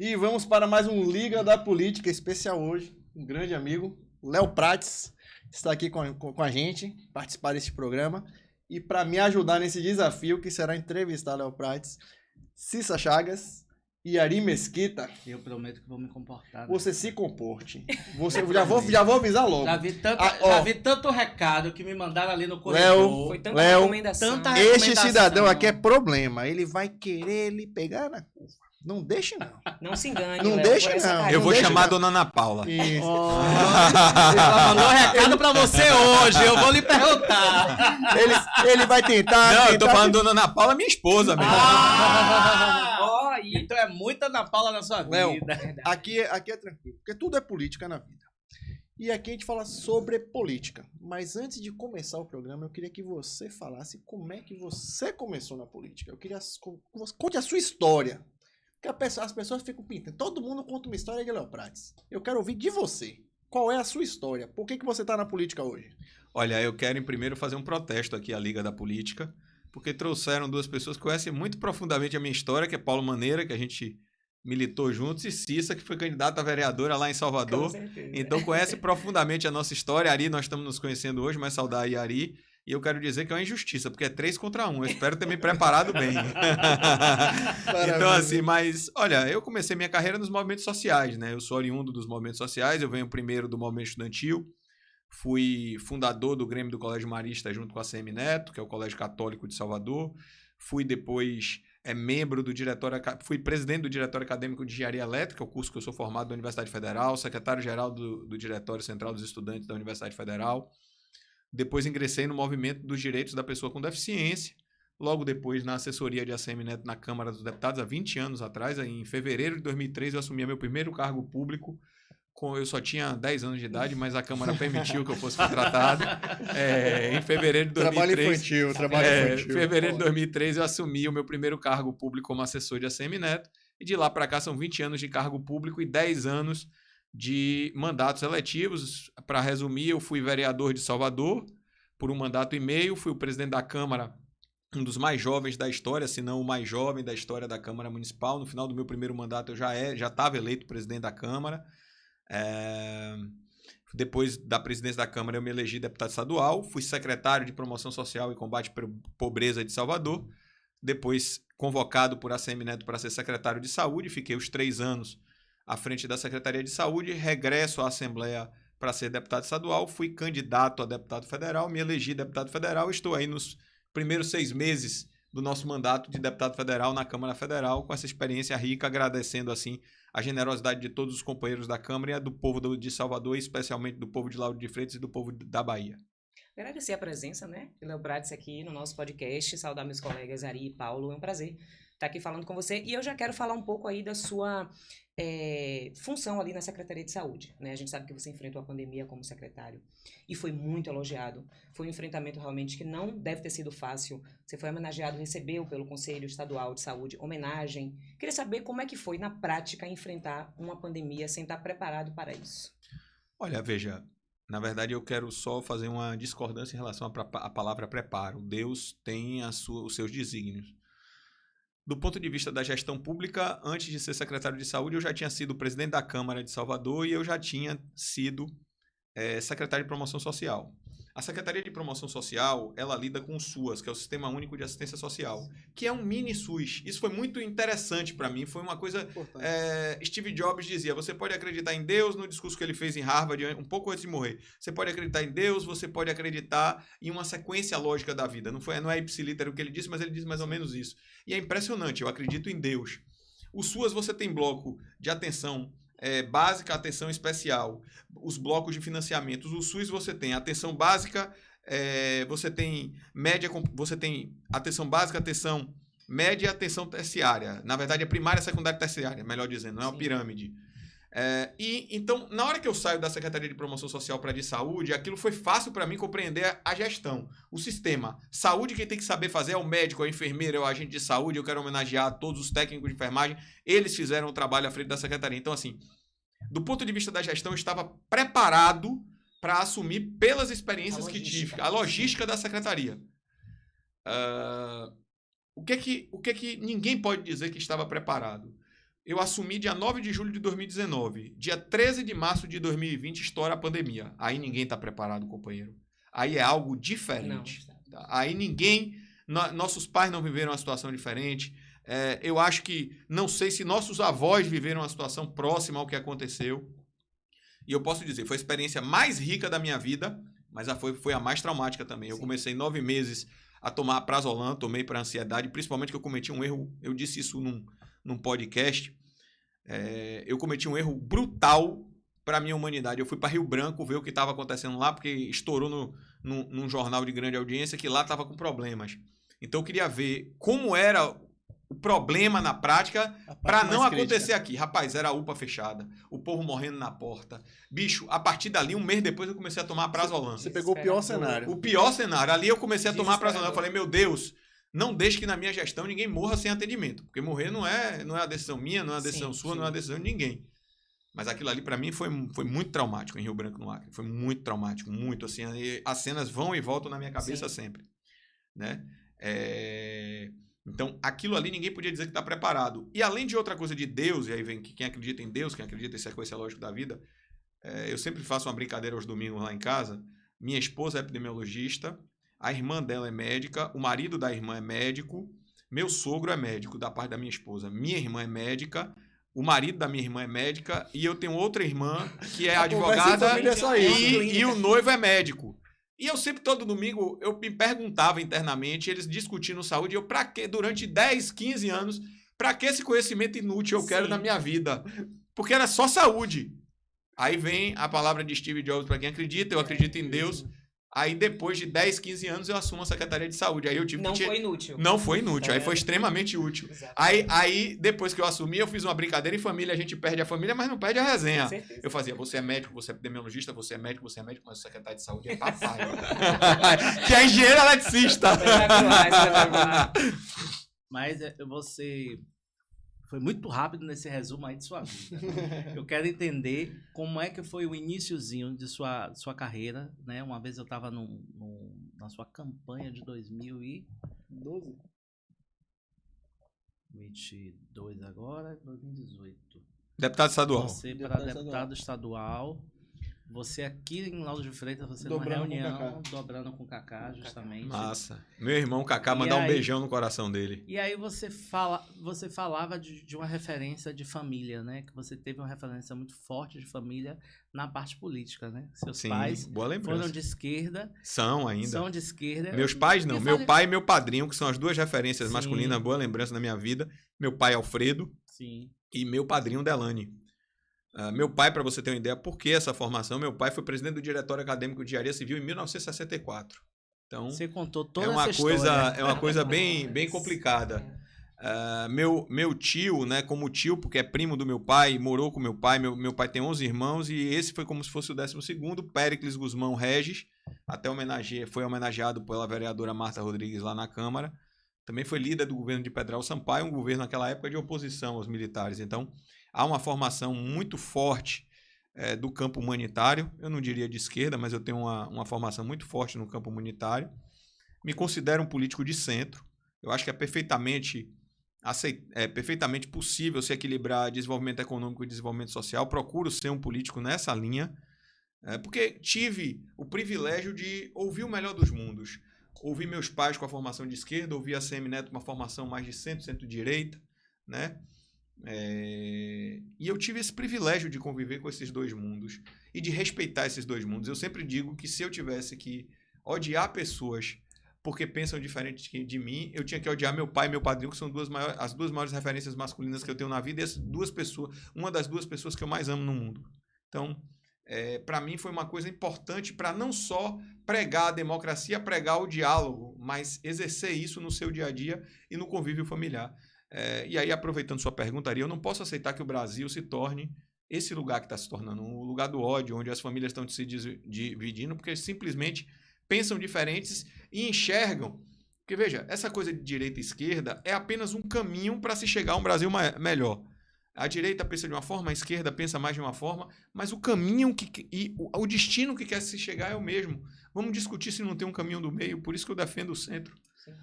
E vamos para mais um Liga da Política especial hoje. Um grande amigo, Léo Prates, está aqui com a gente, participar desse programa. E para me ajudar nesse desafio, que será entrevistar Léo Prates, Cissa Chagas e Ari Mesquita. Eu prometo que vou me comportar. Você se comporte. Já vou avisar logo. Já vi tanto recado que me mandaram ali no corredor. Foi tanta recomendação. Este cidadão aqui é problema. Ele vai querer ele pegar na curva. Não deixe, não. Não se engane, Não Léo, deixa, não. Eu vou chamar a dona Ana Paula. Isso. Ela mandou um recado pra você hoje. Eu vou lhe perguntar. Ele vai tentar. Não, eu tô falando dona Ana Paula, minha esposa mesmo. Então é muita Ana Paula na sua vida. Léo, aqui é tranquilo, porque tudo é política na vida. E aqui a gente fala sobre política. Mas antes de começar o programa, eu queria que você falasse como é que você começou na política. Eu queria que você conte a sua história. Porque as pessoas ficam pintando. Todo mundo conta uma história de Léo Prates. Eu quero ouvir de você. Qual é a sua história? Por que você está na política hoje? Olha, eu quero em primeiro fazer um protesto aqui à Liga da Política, porque trouxeram duas pessoas que conhecem muito profundamente a minha história, que é Paulo Maneira, que a gente militou juntos, e Cissa, que foi candidata a vereadora lá em Salvador. Com certeza. Então conhece profundamente a nossa história. Ari, nós estamos nos conhecendo hoje, mas saudar aí Ari. E eu quero dizer que é uma injustiça, porque é 3 contra 1. Eu espero ter me preparado bem. Então, assim, mas, olha, eu comecei minha carreira nos movimentos sociais, né? Eu sou oriundo dos movimentos sociais, eu venho primeiro do movimento estudantil, fui fundador do Grêmio do Colégio Marista junto com a CM Neto, que é o Colégio Católico de Salvador. Fui depois membro do diretório, fui presidente do Diretório Acadêmico de Engenharia Elétrica, o curso que eu sou formado da Universidade Federal, secretário-geral do Diretório Central dos Estudantes da Universidade Federal. Depois ingressei no movimento dos direitos da pessoa com deficiência. Logo depois, na assessoria de ACM Neto na Câmara dos Deputados, há 20 anos atrás, em fevereiro de 2003, eu assumi meu primeiro cargo público. Eu só tinha 10 anos de idade, mas a Câmara permitiu que eu fosse contratado. Em fevereiro de 2003... Trabalho infantil. Em fevereiro de 2003, eu assumi o meu primeiro cargo público como assessor de ACM Neto. E de lá para cá são 20 anos de cargo público e 10 anos de mandatos eletivos. Para resumir, eu fui vereador de Salvador por 1 mandato e meio, fui o presidente da Câmara, um dos mais jovens da história, se não o mais jovem da história da Câmara Municipal. No final do meu primeiro mandato eu já estava eleito presidente da Câmara. Depois da presidência da Câmara eu me elegi deputado estadual, fui secretário de Promoção Social e Combate à Pobreza de Salvador, depois convocado por ACM Neto para ser secretário de Saúde, fiquei os 3 anos à frente da Secretaria de Saúde, regresso à Assembleia para ser deputado estadual, fui candidato a deputado federal, me elegi deputado federal, estou aí nos primeiros 6 meses do nosso mandato de deputado federal na Câmara Federal, com essa experiência rica, agradecendo assim a generosidade de todos os companheiros da Câmara e a do povo de Salvador, especialmente do povo de Lauro de Freitas e do povo da Bahia. Agradecer a presença, né, de Léo Prates aqui no nosso podcast, saudar meus colegas Ari e Paulo, é um prazer estar aqui falando com você. E eu já quero falar um pouco aí da sua função ali na Secretaria de Saúde, né? A gente sabe que você enfrentou a pandemia como secretário e foi muito elogiado. Foi um enfrentamento realmente que não deve ter sido fácil. Você foi homenageado, recebeu pelo Conselho Estadual de Saúde homenagem. Queria saber como é que foi na prática enfrentar uma pandemia sem estar preparado para isso. Olha, veja, na verdade eu quero só fazer uma discordância em relação à palavra preparo. Deus tem os seus desígnios. Do ponto de vista da gestão pública, antes de ser secretário de saúde, eu já tinha sido presidente da Câmara de Salvador e eu já tinha sido secretário de promoção social. A Secretaria de Promoção Social, ela lida com o SUAS, que é o Sistema Único de Assistência Social, que é um mini SUS. Isso foi muito interessante para mim, foi uma coisa... Steve Jobs dizia, você pode acreditar em Deus, no discurso que ele fez em Harvard, um pouco antes de morrer. Você pode acreditar em Deus, você pode acreditar em uma sequência lógica da vida. Não é ipsiliter o que ele disse, mas ele disse mais ou menos isso. E é impressionante, eu acredito em Deus. O SUAS, você tem bloco de atenção básica, atenção especial, os blocos de financiamento. O SUS você tem atenção básica, você tem média, você tem atenção básica, atenção média e atenção terciária. Na verdade, é primária, secundária e terciária, melhor dizendo, não é uma pirâmide. Então, na hora que eu saio da Secretaria de Promoção Social para de Saúde, aquilo foi fácil para mim compreender a gestão, o sistema. Saúde, quem tem que saber fazer é o médico, é o enfermeiro, é o agente de saúde. Eu quero homenagear todos os técnicos de enfermagem. Eles fizeram o trabalho à frente da Secretaria. Então, assim, do ponto de vista da gestão, eu estava preparado para assumir pelas experiências que tive, a logística da Secretaria. O que é que ninguém pode dizer que estava preparado? Eu assumi dia 9 de julho de 2019. Dia 13 de março de 2020 estoura a pandemia. Aí ninguém está preparado, companheiro. Aí é algo diferente. Tá? Aí nossos pais não viveram uma situação diferente. Eu acho que, não sei se nossos avós viveram uma situação próxima ao que aconteceu. E eu posso dizer, foi a experiência mais rica da minha vida, mas foi a mais traumática também. Eu comecei 9 meses a tomar prazolam, tomei para ansiedade, principalmente que eu cometi um erro, eu disse isso num podcast, eu cometi um erro brutal para a minha humanidade. Eu fui para Rio Branco ver o que estava acontecendo lá, porque estourou num jornal de grande audiência que lá estava com problemas. Então eu queria ver como era o problema na prática para não acontecer aqui. Rapaz, era a UPA fechada, o povo morrendo na porta. Bicho, a partir dali, um mês depois, eu comecei a tomar prazolam. Você pegou o pior cenário. O pior cenário. Ali eu comecei a tomar prazolam. Eu falei, meu Deus, não deixe que na minha gestão ninguém morra sem atendimento. Porque morrer não é a decisão minha, não é a decisão sua, não é a decisão de ninguém. Mas aquilo ali, para mim, foi muito traumático em Rio Branco, no Acre. Foi muito traumático, muito. Assim, as cenas vão e voltam na minha cabeça sempre. Né? Então, aquilo ali ninguém podia dizer que está preparado. E além de outra coisa de Deus, e aí vem que quem acredita em Deus, quem acredita em sequência lógica da vida, eu sempre faço uma brincadeira aos domingos lá em casa. Minha esposa é epidemiologista, a irmã dela é médica, o marido da irmã é médico, meu sogro é médico da parte da minha esposa, minha irmã é médica, o marido da minha irmã é médica e eu tenho outra irmã que é advogada e o noivo é médico. E eu sempre, todo domingo, eu me perguntava internamente, eles discutindo saúde, e eu, pra quê? Durante 10, 15 anos, pra que esse conhecimento inútil eu quero na minha vida? Porque era só saúde. Aí vem a palavra de Steve Jobs, para quem acredita, eu acredito em Deus. Aí depois de 10, 15 anos, eu assumo a Secretaria de Saúde. Aí eu tive Não foi inútil. Não foi inútil, aí foi extremamente útil. Aí, depois que eu assumi, eu fiz uma brincadeira em família, a gente perde a família, mas não perde a resenha. Eu fazia, você é médico, você é epidemiologista, você é médico, mas o secretário de saúde é papai. Que é engenheiro eletricista. Espetacular. Mas você foi muito rápido nesse resumo aí de sua vida. Eu quero entender como é que foi o iniciozinho de sua carreira, né? Uma vez eu estava na sua campanha de 2012. 22 agora, 2018. Deputado estadual. Você para deputado estadual. Você aqui em Lauro de Freitas, você numa reunião, dobrando com o Kaká, justamente. Massa. Meu irmão Kaká, mandar um beijão no coração dele. E aí você falava de uma referência de família, né? Que você teve uma referência muito forte de família na parte política, né? Seus pais foram de esquerda. São ainda. São de esquerda. Meus pais não. Meu pai e meu padrinho, que são as duas referências masculinas, boa lembrança na minha vida. Meu pai, Alfredo. Sim. E meu padrinho, Delane. Meu pai, para você ter uma ideia, por que essa formação? Meu pai foi presidente do Diretório Acadêmico de Engenharia Civil em 1964. Então, você contou toda essa história. É uma coisa bem complicada. Meu tio, né, como tio, porque é primo do meu pai, morou com meu pai. Meu pai tem 11 irmãos e esse foi como se fosse o 12º, Péricles Guzmão Regis, foi homenageado pela vereadora Marta Rodrigues lá na Câmara. Também foi líder do governo de Pedral Sampaio, um governo naquela época de oposição aos militares. Então, há uma formação muito forte do campo humanitário. Eu não diria de esquerda, mas eu tenho uma formação muito forte no campo humanitário. Me considero um político de centro. Eu acho que é perfeitamente possível se equilibrar desenvolvimento econômico e desenvolvimento social. Procuro ser um político nessa linha, porque tive o privilégio de ouvir o melhor dos mundos. Ouvi meus pais com a formação de esquerda, ouvi a CM Neto com uma formação mais de centro-direita, né? E eu tive esse privilégio de conviver com esses dois mundos e de respeitar esses dois mundos. Eu sempre digo que se eu tivesse que odiar pessoas porque pensam diferente de mim, eu tinha que odiar meu pai e meu padrinho, que são as duas maiores referências masculinas que eu tenho na vida, e essas duas pessoas, uma das duas pessoas que eu mais amo no mundo. Então, para mim foi uma coisa importante para não só pregar a democracia, pregar o diálogo, mas exercer isso no seu dia a dia e no convívio familiar. E aí, aproveitando sua pergunta, Ari, eu não posso aceitar que o Brasil se torne esse lugar que está se tornando, um lugar do ódio, onde as famílias estão se dividindo, porque simplesmente pensam diferentes e enxergam. Porque, veja, essa coisa de direita e esquerda é apenas um caminho para se chegar a um Brasil melhor. A direita pensa de uma forma, a esquerda pensa mais de uma forma, mas o caminho e o destino que quer se chegar é o mesmo. Vamos discutir se não tem um caminho do meio, por isso que eu defendo o centro.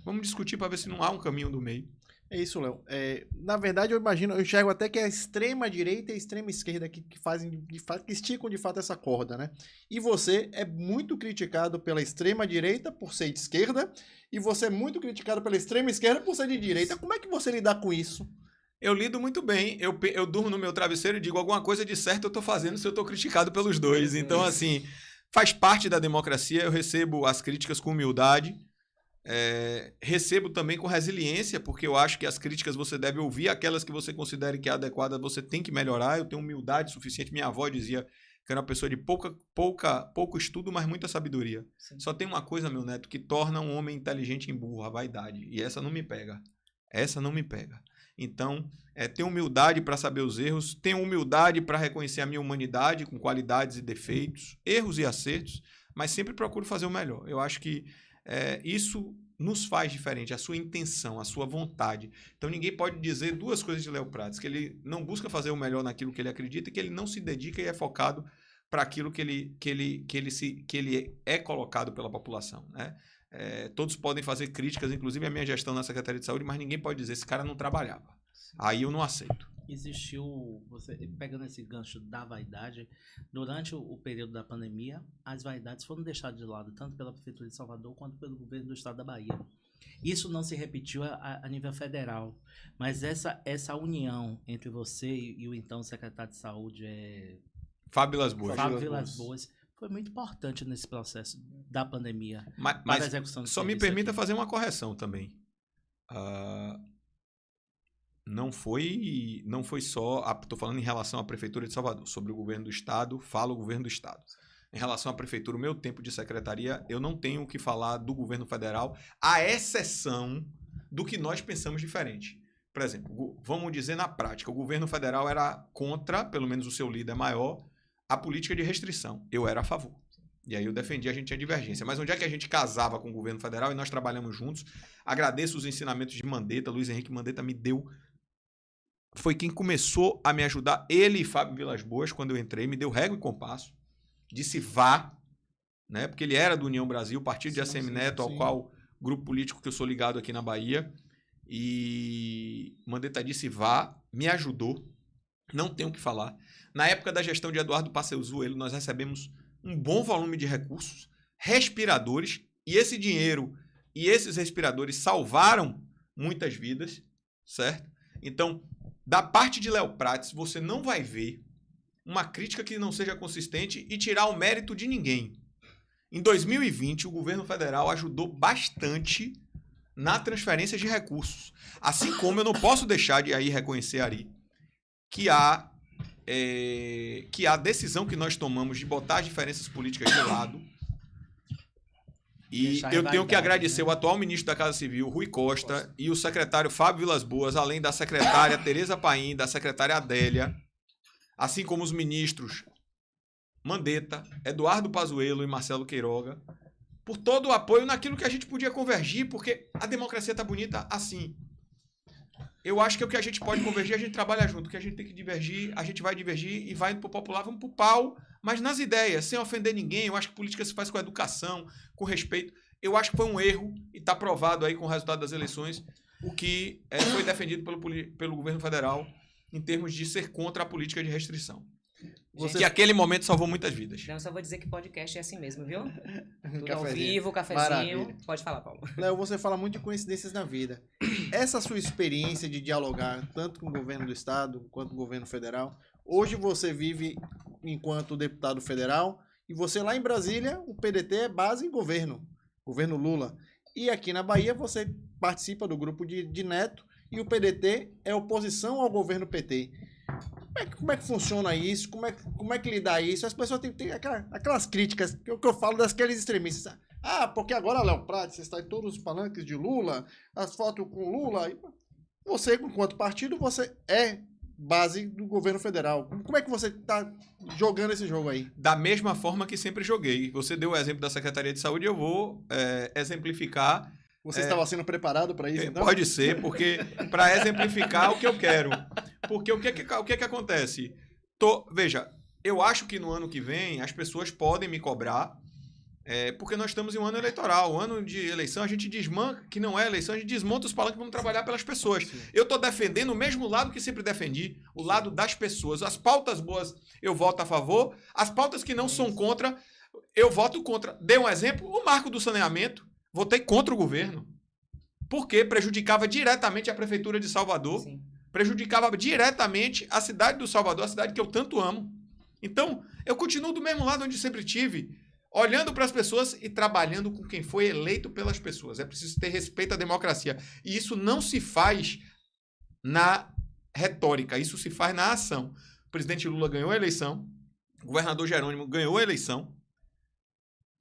Vamos discutir para ver se não há um caminho do meio. É isso, Léo. Na verdade, eu enxergo até que é a extrema-direita e a extrema-esquerda que fazem, que esticam de fato essa corda, né? E você é muito criticado pela extrema-direita por ser de esquerda, e você é muito criticado pela extrema-esquerda por ser de direita. Como é que você lidar com isso? Eu lido muito bem, eu durmo no meu travesseiro e digo alguma coisa de certo eu tô fazendo se eu tô criticado pelos dois. Então, assim, faz parte da democracia, eu recebo as críticas com humildade, recebo também com resiliência, porque eu acho que as críticas você deve ouvir, aquelas que você considere que é adequada você tem que melhorar. Eu tenho humildade suficiente, minha avó dizia que era uma pessoa de pouco estudo, mas muita sabedoria. Sim. Só tem uma coisa, meu neto, que torna um homem inteligente em burro, a vaidade, e essa não me pega. Essa não me pega. Então, tenho humildade para saber os erros, tenho humildade para reconhecer a minha humanidade com qualidades e defeitos, erros e acertos, mas sempre procuro fazer o melhor. Eu acho que isso nos faz diferente, a sua intenção, a sua vontade. Então, ninguém pode dizer duas coisas de Léo Prates, que ele não busca fazer o melhor naquilo que ele acredita e que ele não se dedica e é focado para aquilo que ele é colocado pela população, né? Todos podem fazer críticas, inclusive a minha gestão na Secretaria de Saúde, mas ninguém pode dizer esse cara não trabalhava. Aí eu não aceito. Existiu, você pegando esse gancho da vaidade, durante o período da pandemia, as vaidades foram deixadas de lado, tanto pela Prefeitura de Salvador quanto pelo governo do Estado da Bahia. Isso não se repetiu a nível federal, mas essa união entre você e o então secretário de Saúde Fábio Vilas Boas. Fábio Vilas Boas foi muito importante nesse processo da pandemia. Mas para a execução do só me permita fazer uma correção também. Não foi só... Estou falando em relação à Prefeitura de Salvador. Sobre o governo do Estado, falo o governo do Estado. Em relação à Prefeitura, o meu tempo de secretaria, eu não tenho o que falar do governo federal, à exceção do que nós pensamos diferente. Por exemplo, vamos dizer na prática, o governo federal era contra, pelo menos o seu líder maior, a política de restrição. Eu era a favor. E aí eu defendi, a gente tinha divergência. Mas onde é que a gente casava com o governo federal e nós trabalhamos juntos? Agradeço os ensinamentos de Mandetta, Luiz Henrique Mandetta me deu... Foi quem começou a me ajudar, ele e Fábio Vilas Boas, quando eu entrei, me deu régua e compasso, disse vá, né? Porque ele era do União Brasil, partido de ACM Neto, ao qual grupo político que eu sou ligado aqui na Bahia, e Mandetta disse vá, me ajudou, não tenho o que falar. Na época da gestão de Eduardo Pacezuelo, nós recebemos um bom volume de recursos, respiradores, e esse dinheiro e esses respiradores salvaram muitas vidas, certo? Então, da parte de Léo Prates, você não vai ver uma crítica que não seja consistente e tirar o mérito de ninguém. Em 2020, o governo federal ajudou bastante na transferência de recursos. Assim como eu não posso deixar de aí reconhecer, Ari, que a decisão que nós tomamos de botar as diferenças políticas de lado. E eu tenho que agradecer, né, o atual ministro da Casa Civil, Rui Costa, e o secretário Fábio Vilas Boas, além da secretária Tereza Paim, da secretária Adélia, assim como os ministros Mandetta, Eduardo Pazuello e Marcelo Queiroga, por todo o apoio naquilo que a gente podia convergir, porque a democracia está bonita assim. Eu acho que o que a gente pode convergir, a gente trabalha junto. O que a gente tem que divergir, a gente vai divergir e vai indo pro popular, vamos pro pau, mas nas ideias, sem ofender ninguém. Eu acho que política se faz com educação, com respeito. Eu acho que foi um erro, e está provado aí com o resultado das eleições, o que foi defendido pelo governo federal em termos de ser contra a política de restrição. Que aquele momento salvou muitas vidas. Não, só vou dizer que podcast é assim mesmo, viu? Tudo ao vivo, cafezinho. Maravilha. Pode falar, Paulo. Léo, você fala muito de coincidências na vida. Essa sua experiência de dialogar tanto com o governo do estado quanto com o governo federal, hoje você vive enquanto deputado federal e você lá em Brasília, o PDT é base em governo Lula. E aqui na Bahia você participa do grupo de Neto e o PDT é oposição ao governo PT. Como é que funciona isso? Como é que lidar isso? As pessoas têm aquelas críticas que eu falo daqueles extremistas. Porque agora Léo Prates está em todos os palanques de Lula, as fotos com Lula. Você, enquanto partido, você é base do governo federal. Como é que você está jogando esse jogo aí? Da mesma forma que sempre joguei. Você deu o exemplo da Secretaria de Saúde, eu vou exemplificar. Você estava sendo preparado para isso, então? Pode ser, porque para exemplificar o que eu quero. Porque o que acontece? Veja, eu acho que no ano que vem as pessoas podem me cobrar Porque nós estamos em um ano eleitoral. O ano de eleição, a gente desmanca, que não é eleição, a gente desmonta os palanques e vamos trabalhar pelas pessoas. Sim. Eu estou defendendo o mesmo lado que sempre defendi, o lado das pessoas. As pautas boas, eu voto a favor. As pautas que não são contra, eu voto contra. Dei um exemplo, o marco do saneamento. Votei contra o governo. Porque prejudicava diretamente a Prefeitura de Salvador. Sim. Prejudicava diretamente a cidade do Salvador, a cidade que eu tanto amo. Então, eu continuo do mesmo lado onde sempre tive, olhando para as pessoas e trabalhando com quem foi eleito pelas pessoas. É preciso ter respeito à democracia. E isso não se faz na retórica, isso se faz na ação. O presidente Lula ganhou a eleição, o governador Jerônimo ganhou a eleição,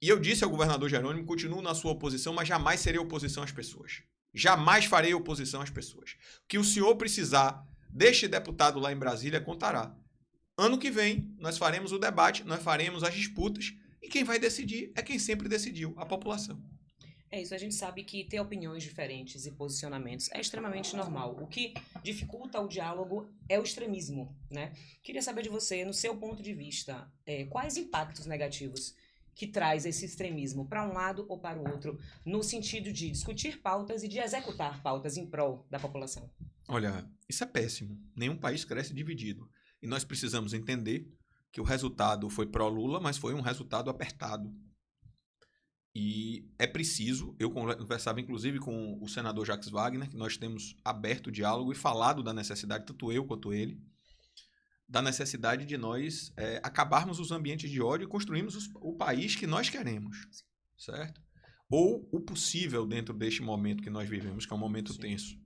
e eu disse ao governador Jerônimo, continuo na sua oposição, mas jamais serei oposição às pessoas. Jamais farei oposição às pessoas. O que o senhor precisar deste deputado lá em Brasília, contará. Ano que vem, nós faremos o debate, nós faremos as disputas, e quem vai decidir é quem sempre decidiu, a população. É isso, a gente sabe que ter opiniões diferentes e posicionamentos é extremamente normal. O que dificulta o diálogo é o extremismo, né? Queria saber de você, no seu ponto de vista, quais impactos negativos que traz esse extremismo para um lado ou para o outro, no sentido de discutir pautas e de executar pautas em prol da população? Olha, isso é péssimo. Nenhum país cresce dividido. E nós precisamos entender que o resultado foi pró-Lula, mas foi um resultado apertado. E é preciso, eu conversava inclusive com o senador Jacques Wagner, que nós temos aberto o diálogo e falado da necessidade, tanto eu quanto ele, da necessidade de nós acabarmos os ambientes de ódio e construirmos o país que nós queremos, certo? Ou o possível dentro deste momento que nós vivemos, que é um momento tenso.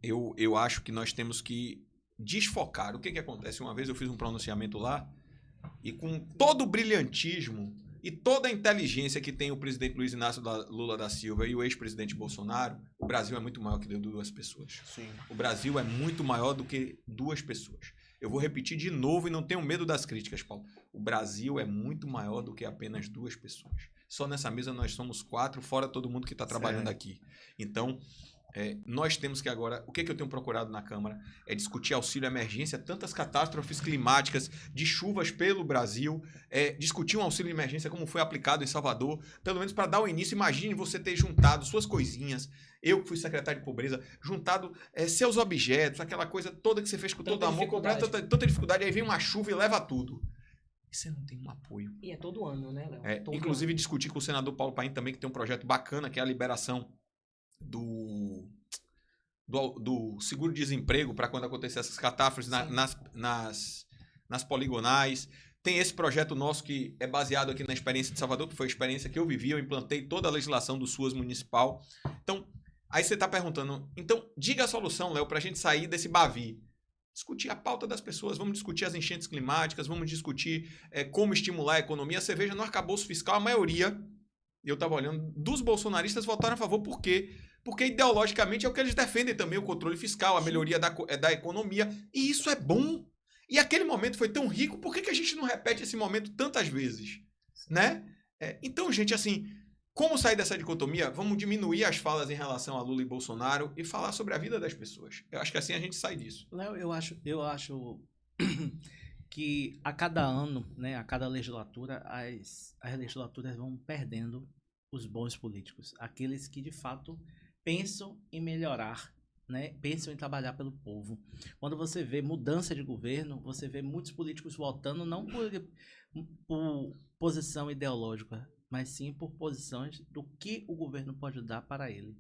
Eu acho que nós temos que desfocar. O que acontece? Uma vez eu fiz um pronunciamento lá e com todo o brilhantismo e toda a inteligência que tem o presidente Luiz Inácio Lula da Silva e o ex-presidente Bolsonaro, o Brasil é muito maior que duas pessoas. Sim. O Brasil é muito maior do que duas pessoas. Eu vou repetir de novo e não tenho medo das críticas, Paulo. O Brasil é muito maior do que apenas duas pessoas. Só nessa mesa nós somos 4, fora todo mundo que está trabalhando aqui. Então, nós temos que agora... O que eu tenho procurado na Câmara? É discutir auxílio emergência, tantas catástrofes climáticas, de chuvas pelo Brasil, discutir um auxílio emergência como foi aplicado em Salvador, pelo menos para dar o início. Imagine você ter juntado suas coisinhas, eu que fui secretário de pobreza, juntado seus objetos, aquela coisa toda que você fez com todo amor, comprar tanta dificuldade, aí vem uma chuva e leva tudo. E você não tem um apoio. E é todo ano, né, Léo? Inclusive, discutir com o senador Paulo Paim também, que tem um projeto bacana, que é a liberação do seguro-desemprego para quando acontecer essas catástrofes nas poligonais. Tem esse projeto nosso que é baseado aqui na experiência de Salvador, que foi a experiência que eu vivi, eu implantei toda a legislação do SUAS municipal. Então, aí você está perguntando, então, diga a solução, Léo, para a gente sair desse bavi. Discutir a pauta das pessoas, vamos discutir as enchentes climáticas, vamos discutir como estimular a economia. Você veja, no arcabouço fiscal, a maioria, eu estava olhando, dos bolsonaristas votaram a favor. Por quê? Porque ideologicamente é o que eles defendem também, o controle fiscal, a melhoria da economia. E isso é bom. E aquele momento foi tão rico, por que a gente não repete esse momento tantas vezes? Né? Então, gente, assim, como sair dessa dicotomia? Vamos diminuir as falas em relação a Lula e Bolsonaro e falar sobre a vida das pessoas. Eu acho que assim a gente sai disso. Léo, eu acho que a cada ano, né, a cada legislatura, as legislaturas vão perdendo os bons políticos. Aqueles que, de fato, pensam em melhorar, né? Pensam em trabalhar pelo povo. Quando você vê mudança de governo, você vê muitos políticos votando não por posição ideológica, mas sim por posições do que o governo pode dar para ele.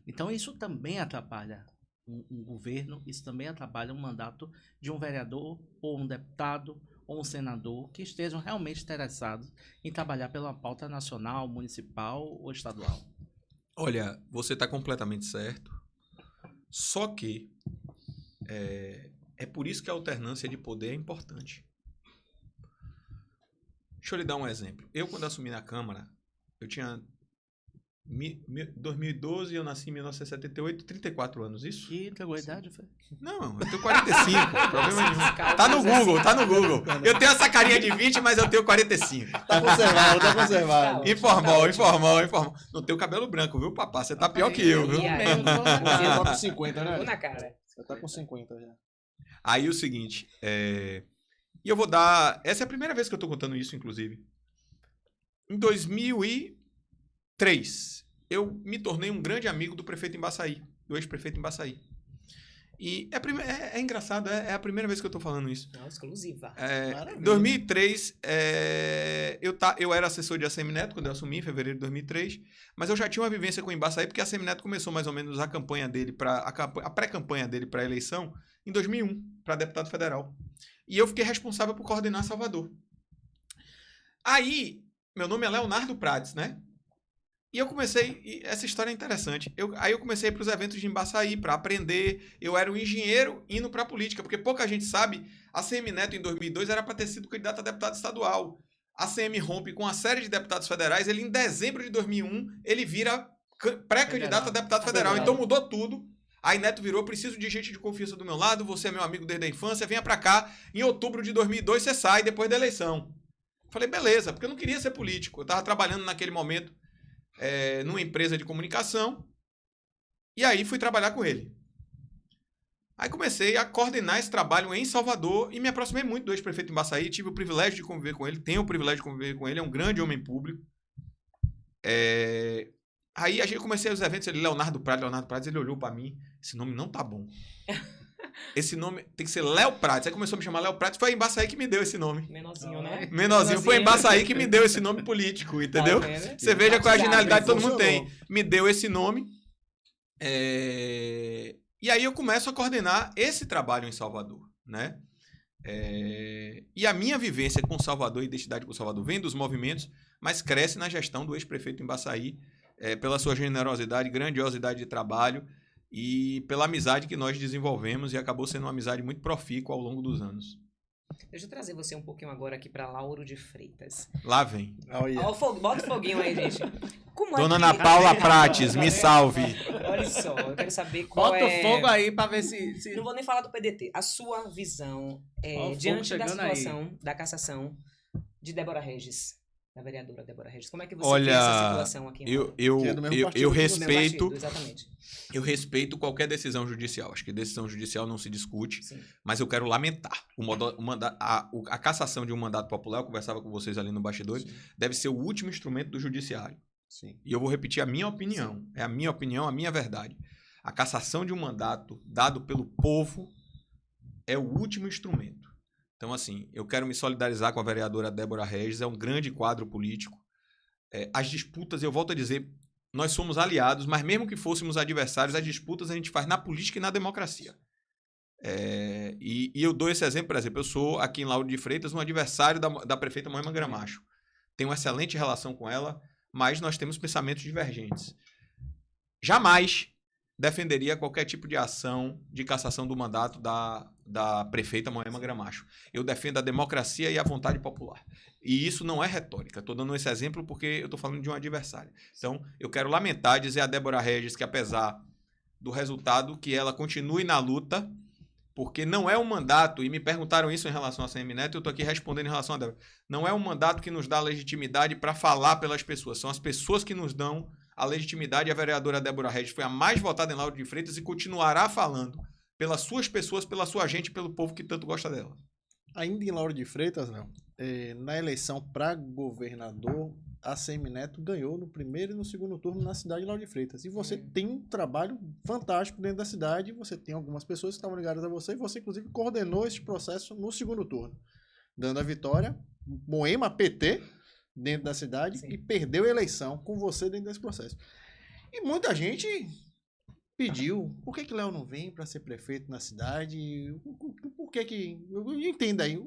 Então isso também atrapalha um governo, isso também atrapalha um mandato de um vereador ou um deputado ou um senador que estejam realmente interessados em trabalhar pela pauta nacional, municipal ou estadual. Olha, você está completamente certo. Só que é por isso que a alternância de poder é importante. Deixa eu lhe dar um exemplo. Eu, quando assumi na Câmara, eu tinha 2012, eu nasci em 1978, 34 anos, isso? Que entregou a idade, foi? Não, eu tenho 45, problema nenhum. Tá no Google. Eu tenho essa carinha de 20, mas eu tenho 45. Tá conservado. Informal. Não tenho cabelo branco, viu, papá? Você tá pior que eu, viu? Você tá com 50, né? Vou na cara. Você tá com 50 já. Aí o seguinte, E eu vou dar... Essa é a primeira vez que eu tô contando isso, inclusive. Em 2003, eu me tornei um grande amigo do prefeito Embaçaí, do ex-prefeito Embaçaí. E é engraçado, é a primeira vez que eu tô falando isso. Não, exclusiva. Em 2003, eu era assessor de ACM Neto, quando eu assumi, em fevereiro de 2003, mas eu já tinha uma vivência com o Embaçaí, porque a ACM Neto começou mais ou menos a campanha dele, a pré-campanha dele para a eleição, em 2001, para deputado federal. E eu fiquei responsável por coordenar Salvador. Aí, meu nome é Leonardo Prades, né? E eu comecei, essa história é interessante, aí eu comecei a ir para os eventos de Embaçaí para aprender, eu era um engenheiro indo para a política, porque pouca gente sabe, a ACM Neto em 2002 era para ter sido candidato a deputado estadual. A ACM rompe com uma série de deputados federais, ele em dezembro de 2001, ele vira pré-candidato a deputado federal, então mudou tudo. Aí Neto virou, preciso de gente de confiança do meu lado, você é meu amigo desde a infância, venha para cá, em outubro de 2002 você sai depois da eleição. Falei, beleza, porque eu não queria ser político, eu estava trabalhando naquele momento numa empresa de comunicação, e aí fui trabalhar com ele. Aí comecei a coordenar esse trabalho em Salvador e me aproximei muito do ex-prefeito Embaçaí, tive o privilégio de conviver com ele, tenho o privilégio de conviver com ele, é um grande homem público. Aí a gente comecei os eventos, ele, Leonardo Prades, ele olhou pra mim, esse nome não tá bom. Esse nome tem que ser Léo Prades. Aí começou a me chamar Léo Prades, foi a Embaçaí que me deu esse nome. Menorzinho, né? Menorzinho, foi a Embaçaí que me deu esse nome político, entendeu? Você veja qual é a genialidade que todo mundo tem. Me deu esse nome. E aí eu começo a coordenar esse trabalho em Salvador, né? E a minha vivência com Salvador, identidade com Salvador, vem dos movimentos, mas cresce na gestão do ex-prefeito Embaçaí, pela sua generosidade, grandiosidade de trabalho e pela amizade que nós desenvolvemos, e acabou sendo uma amizade muito profícua ao longo dos anos. Deixa eu trazer você um pouquinho agora aqui para Lauro de Freitas. Lá vem. Bota o foguinho aí, gente. Dona Ana Paula Prates, me salve. Olha só, eu quero saber qual Bota o fogo aí para ver se... Não vou nem falar do PDT. A sua visão diante da situação da cassação de Débora Regis, da vereadora Débora Regis. Como é que você vê essa situação aqui? Eu respeito... Exatamente. Eu respeito qualquer decisão judicial. Acho que decisão judicial não se discute. Sim. Mas eu quero lamentar. A cassação de um mandato popular, eu conversava com vocês ali no bastidor, deve ser o último instrumento do judiciário. Sim. E eu vou repetir a minha opinião. Sim. É a minha opinião, a minha verdade. A cassação de um mandato dado pelo povo é o último instrumento. Então, assim, eu quero me solidarizar com a vereadora Débora Regis. É um grande quadro político. As disputas, eu volto a dizer... Nós somos aliados, mas mesmo que fôssemos adversários, as disputas a gente faz na política e na democracia. E eu dou esse exemplo, por exemplo, eu sou aqui em Lauro de Freitas um adversário da prefeita Moema Gramacho. Tenho uma excelente relação com ela, mas nós temos pensamentos divergentes. Jamais defenderia qualquer tipo de ação de cassação do mandato da prefeita Moema Gramacho. Eu defendo a democracia e a vontade popular. E isso não é retórica. Estou dando esse exemplo porque eu estou falando de um adversário. Então, eu quero lamentar, dizer a Débora Regis que, apesar do resultado, que ela continue na luta, porque não é um mandato, e me perguntaram isso em relação a ACM Neto, eu estou aqui respondendo em relação a Débora, não é um mandato que nos dá legitimidade para falar pelas pessoas. São as pessoas que nos dão a legitimidade. A vereadora Débora Regis foi a mais votada em Lauro de Freitas e continuará falando pelas suas pessoas, pela sua gente, pelo povo que tanto gosta dela. Ainda em Lauro de Freitas, não. Na eleição para governador, a ACM Neto ganhou no primeiro e no segundo turno na cidade de Lauro de Freitas. E você tem um trabalho fantástico dentro da cidade, você tem algumas pessoas que estavam ligadas a você, e você, inclusive, coordenou esse processo no segundo turno, dando a vitória, Moema PT, dentro da cidade. Sim. E perdeu a eleição com você dentro desse processo. E muita gente pediu, por que Léo não vem para ser prefeito na cidade? Por que entenda aí,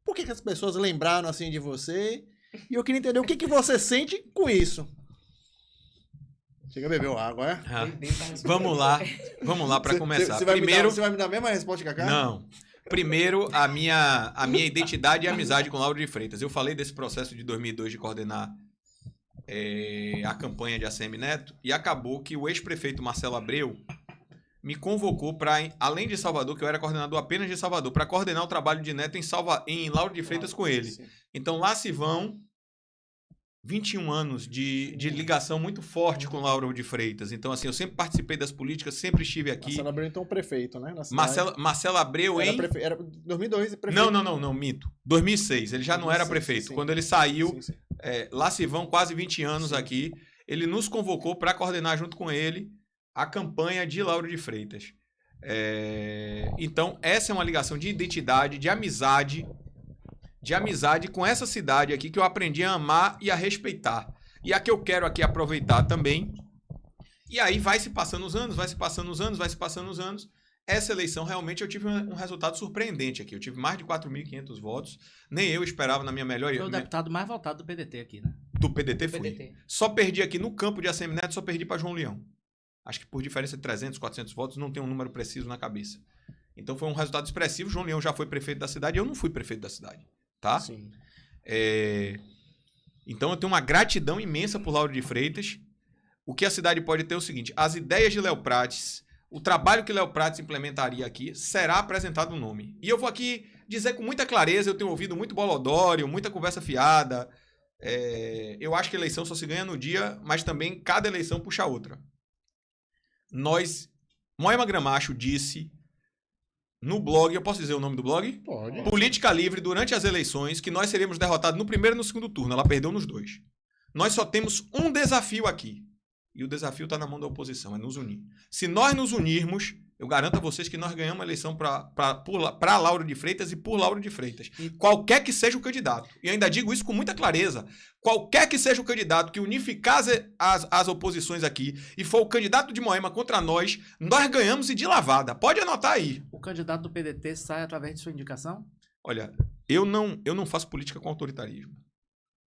por que as pessoas lembraram assim de você? E eu queria entender o que você sente com isso. Chega, bebeu água, é? Vamos lá para começar. Você vai me dar a mesma resposta que a cara? Não. Primeiro, a minha identidade e amizade com Lauro de Freitas. Eu falei desse processo de 2002 de coordenar a campanha de ACM Neto, e acabou que o ex-prefeito Marcelo Abreu me convocou para, além de Salvador, que eu era coordenador apenas de Salvador, para coordenar o trabalho de Neto em Lauro de Freitas com ele. Sim. Então lá se vão 21 anos de ligação muito forte com Lauro de Freitas. Então, assim, eu sempre participei das políticas, sempre estive aqui. Marcelo Abreu, então, prefeito, né? Marcelo Abreu era 2002 prefeito. Não, mito. 2006, ele já não era prefeito. Sim. Quando ele saiu, Sim. lá se vão quase 20 anos aqui, ele nos convocou para coordenar junto com ele a campanha de Lauro de Freitas. Então, essa é uma ligação de identidade, de amizade com essa cidade aqui que eu aprendi a amar e a respeitar. E a que eu quero aqui aproveitar também. E aí vai se passando os anos. Essa eleição, realmente, eu tive um resultado surpreendente aqui. Eu tive mais de 4.500 votos. Nem eu esperava na minha melhor... Foi o deputado mais votado do PDT aqui, né? Do PDT fui. Só perdi aqui no campo de ACM Neto, só perdi para João Leão. Acho que por diferença de 300, 400 votos, não tenho um número preciso na cabeça. Então foi um resultado expressivo. João Leão já foi prefeito da cidade e eu não fui prefeito da cidade. Tá? Sim. Então eu tenho uma gratidão imensa por Lauro de Freitas. O que a cidade pode ter é o seguinte: as ideias de Léo Prates, o trabalho que Léo Prates implementaria aqui, será apresentado no nome. E eu vou aqui dizer com muita clareza, eu tenho ouvido muito bolodório, muita conversa fiada. Eu acho que a eleição só se ganha no dia, mas também cada eleição puxa a outra. Moema Gramacho disse no blog, eu posso dizer o nome do blog? Pode. Política Livre, durante as eleições, que nós seríamos derrotados no primeiro e no segundo turno. Ela perdeu nos dois. Nós só temos um desafio aqui. E o desafio está na mão da oposição, é nos unir. Se nós nos unirmos, eu garanto a vocês que nós ganhamos a eleição para Lauro de Freitas e por Lauro de Freitas. Qualquer que seja o candidato. E ainda digo isso com muita clareza. Qualquer que seja o candidato que unificar as oposições aqui e for o candidato de Moema contra nós ganhamos e de lavada. Pode anotar aí. O candidato do PDT sai através de sua indicação? Olha, eu não faço política com autoritarismo.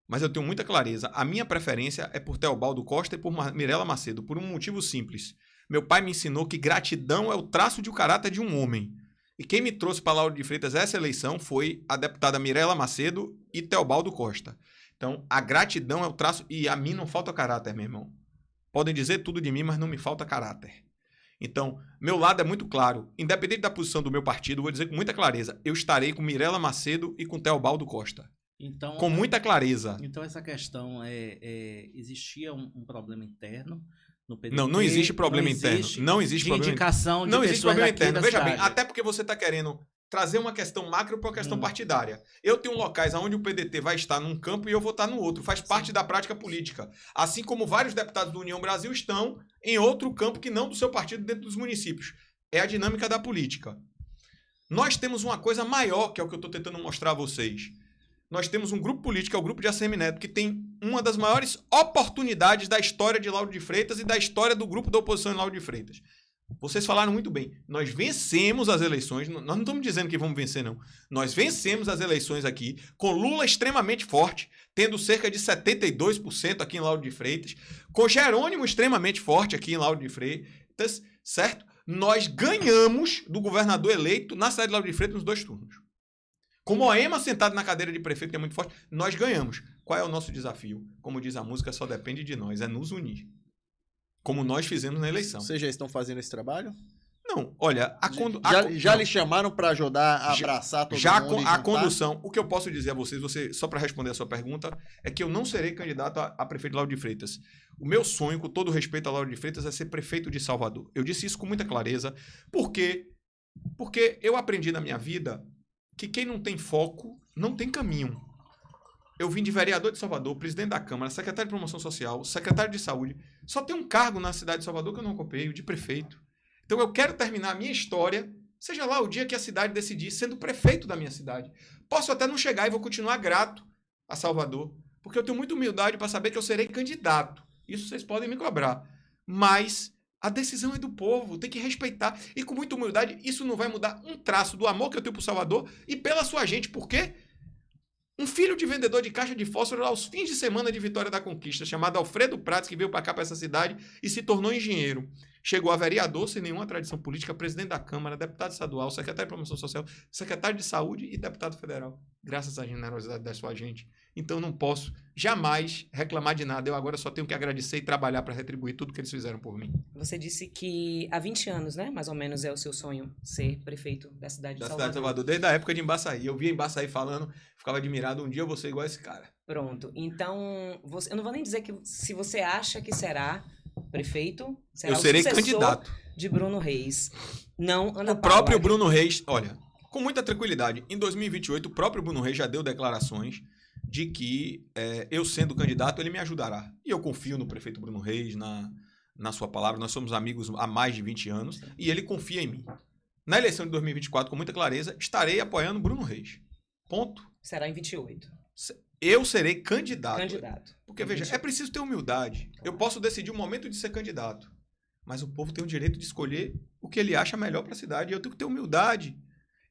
Mas eu tenho muita clareza. A minha preferência é por Teobaldo Costa e por Mirela Macedo, por um motivo simples. Meu pai me ensinou que gratidão é o traço de caráter de um homem. E quem me trouxe para Lauro de Freitas essa eleição foi a deputada Mirela Macedo e Teobaldo Costa. Então, a gratidão é o traço... E a mim não falta caráter, meu irmão. Podem dizer tudo de mim, mas não me falta caráter. Então, meu lado é muito claro. Independente da posição do meu partido, vou dizer com muita clareza, eu estarei com Mirela Macedo e com Teobaldo Costa. Então, com muita clareza. Então, essa questão existia um problema interno no PDT? Não existe problema interno. Não existe de problema indicação de Não existe problema interno. Veja cidade. bem, até porque você está querendo trazer uma questão macro para uma questão partidária. Eu tenho locais onde o PDT vai estar num campo e eu vou estar no outro. Faz parte da prática política. Assim como vários deputados do União Brasil estão em outro campo que não do seu partido dentro dos municípios. É a dinâmica da política. Nós temos uma coisa maior, que é o que eu estou tentando mostrar a vocês. Nós temos um grupo político, é o grupo de ACM Neto, que tem uma das maiores oportunidades da história de Lauro de Freitas e da história do grupo da oposição em Lauro de Freitas. Vocês falaram muito bem. Nós vencemos as eleições, nós não estamos dizendo que vamos vencer, não. Nós vencemos as eleições aqui, com Lula extremamente forte, tendo cerca de 72% aqui em Lauro de Freitas, com Jerônimo extremamente forte aqui em Lauro de Freitas, certo? Nós ganhamos do governador eleito na cidade de Lauro de Freitas nos 2 turnos. Com Moema sentado na cadeira de prefeito, que é muito forte, nós ganhamos. Qual é o nosso desafio? Como diz a música, só depende de nós, é nos unir. Como nós fizemos na eleição. Vocês já estão fazendo esse trabalho? Não, olha... Já lhe chamaram para ajudar a abraçar todo mundo? A condução, o que eu posso dizer a vocês, só para responder a sua pergunta, é que eu não serei candidato a prefeito de Lauro de Freitas. O meu sonho, com todo respeito a Lauro de Freitas, é ser prefeito de Salvador. Eu disse isso com muita clareza, porque eu aprendi na minha vida que quem não tem foco não tem caminho. Eu vim de vereador de Salvador, presidente da Câmara, secretário de Promoção Social, secretário de Saúde. Só tem um cargo na cidade de Salvador que eu não ocupei, o de prefeito. Então eu quero terminar a minha história, seja lá o dia que a cidade decidir, sendo prefeito da minha cidade. Posso até não chegar e vou continuar grato a Salvador, porque eu tenho muita humildade para saber que eu serei candidato. Isso vocês podem me cobrar. Mas a decisão é do povo, tem que respeitar. E com muita humildade, isso não vai mudar um traço do amor que eu tenho por Salvador e pela sua gente. Por quê? Um filho de vendedor de caixa de fósforo aos fins de semana de Vitória da Conquista, chamado Alfredo Prates, que veio para cá, para essa cidade, e se tornou engenheiro. chegou a vereador sem nenhuma tradição política, presidente da Câmara, deputado estadual, secretário de Promoção Social, secretário de Saúde e deputado federal, graças à generosidade da sua gente. Então não posso jamais reclamar de nada. Eu agora só tenho que agradecer e trabalhar para retribuir tudo que eles fizeram por mim. Você disse que há 20 anos, né? Mais ou menos é o seu sonho ser prefeito da cidade de Da Salvador. cidade de Salvador, desde a época de Embaçaí. Eu via Embaçaí falando, ficava admirado, um dia eu vou ser igual a esse cara. Pronto. Então, eu não vou nem dizer que se você acha que será prefeito, será Eu o serei sucessor candidato. de Bruno Reis. Não Ana O Paula. próprio Bruno Reis, olha, com muita tranquilidade, em 2028 o próprio Bruno Reis já deu declarações de que eu sendo candidato ele me ajudará. E eu confio no prefeito Bruno Reis, na sua palavra. Nós somos amigos há mais de 20 anos e ele confia em mim. Na eleição de 2024, com muita clareza, estarei apoiando Bruno Reis. Ponto. Será em 28. Eu serei candidato. Candidato. Porque, veja, é preciso ter humildade. Eu posso decidir o momento de ser candidato. Mas o povo tem o direito de escolher o que ele acha melhor para a cidade. E eu tenho que ter humildade.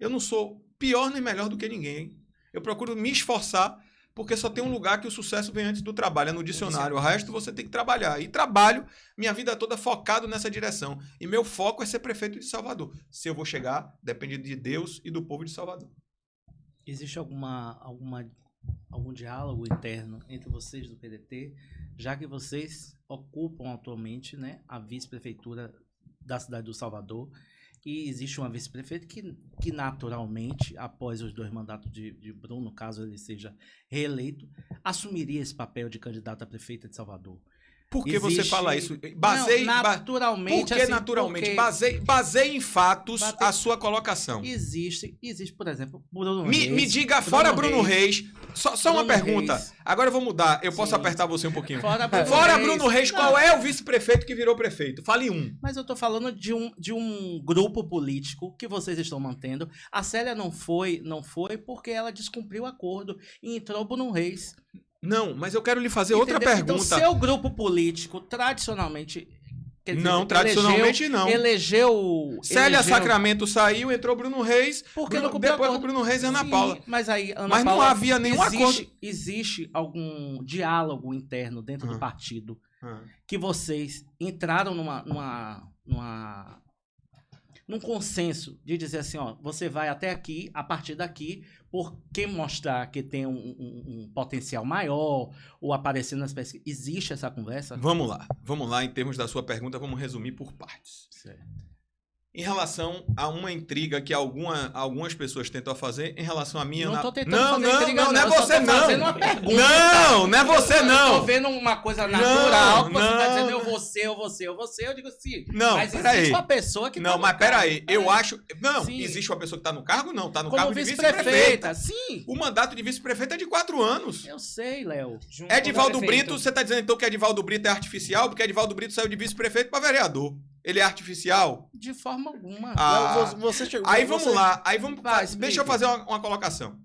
Eu não sou pior nem melhor do que ninguém. Eu procuro me esforçar, porque só tem um lugar que o sucesso vem antes do trabalho, é no dicionário. O resto você tem que trabalhar. E trabalho minha vida toda focado nessa direção. E meu foco é ser prefeito de Salvador. Se eu vou chegar, depende de Deus e do povo de Salvador. Existe algum diálogo interno entre vocês do PDT, já que vocês ocupam atualmente, né, a vice-prefeitura da cidade do Salvador, e existe uma vice-prefeita que naturalmente, após os 2 mandatos de Bruno, caso ele seja reeleito, assumiria esse papel de candidato a prefeita de Salvador. Por que você Existe- fala isso? Não, naturalmente. Por que assim, naturalmente? porque Baseie em fatos Bate- a sua colocação. existe, por exemplo, Bruno Me Reis. diga, fora Bruno Reis, só uma Bruno pergunta. Reis. Agora eu vou mudar, eu posso Sim. apertar você um pouquinho. Fora Bruno Reis, Não, qual é o vice-prefeito que virou prefeito? Fale um. Mas eu tô falando de um grupo político que vocês estão mantendo. A Célia não foi porque ela descumpriu o acordo e entrou Bruno Reis. Não, mas eu quero lhe fazer outra Entendeu? pergunta. Então, seu grupo político, tradicionalmente... quer dizer, Não, tradicionalmente não. Elegeu... Célia Sacramento saiu, entrou Bruno Reis, Porque não cumpriu depois acordo. com Bruno Reis e Ana Sim, Paula. Mas aí, Ana Mas não Paula, havia nenhum acordo. Existe algum diálogo interno dentro do partido que vocês entraram num consenso de dizer assim, ó, você vai até aqui, a partir daqui, por quem mostrar que tem um potencial maior, ou aparecer nas pesquisas. Existe essa conversa? Vamos lá, em termos da sua pergunta, vamos resumir por partes. Certo. Em relação a uma intriga que algumas pessoas tentam fazer em relação a mim... Não tô tentando não, fazer não, intriga, não, não é eu só você tô não. fazendo uma pergunta. Não é você Eu não. tô vendo uma coisa natural, que você tá não. dizendo eu você, eu digo sim. Não, mas peraí. existe uma pessoa que tá Não, no mas cargo. peraí, eu acho... Não, Sim. existe uma pessoa que tá no cargo? Não, tá no Como cargo de vice-prefeita. vice-prefeita, sim. O mandato de vice-prefeito é de 4 anos. Eu sei, Léo. Junto com o Edivaldo prefeito. Brito, você tá dizendo então que Edivaldo Brito é artificial? Porque Edivaldo Brito saiu de vice-prefeito para vereador. Ele é artificial? De forma alguma. Ah, Você chegou, aí vamos lá, aí vamos... Vai, deixa eu fazer uma colocação.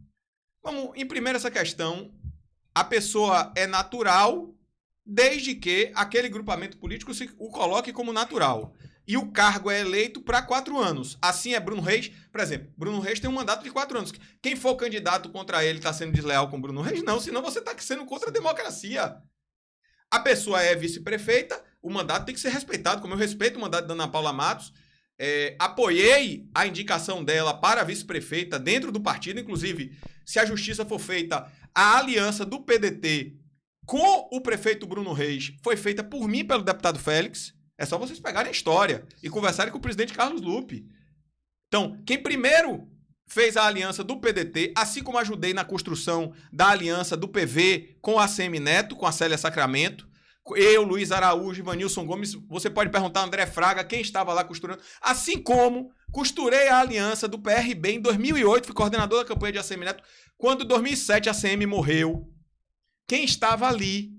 Vamos, em primeiro essa questão, a pessoa é natural desde que aquele grupamento político o coloque como natural. E o cargo é eleito para 4 anos. Assim é Bruno Reis. Por exemplo, Bruno Reis tem um mandato de 4 anos. Quem for candidato contra ele está sendo desleal com Bruno Reis? Não, senão você está sendo contra a democracia. A pessoa é vice-prefeita, o mandato tem que ser respeitado, como eu respeito o mandato da Ana Paula Matos. Apoiei a indicação dela para vice-prefeita dentro do partido, inclusive, se a justiça for feita, a aliança do PDT com o prefeito Bruno Reis foi feita por mim, pelo deputado Félix. É só vocês pegarem a história e conversarem com o presidente Carlos Lupe. Então, quem primeiro fez a aliança do PDT, assim como ajudei na construção da aliança do PV com a ACM Neto, com a Célia Sacramento, eu, Luiz Araújo, Ivanilson Gomes, você pode perguntar a André Fraga, quem estava lá costurando, assim como costurei a aliança do PRB em 2008, fui coordenador da campanha de ACM Neto, quando em 2007 a ACM morreu. Quem estava ali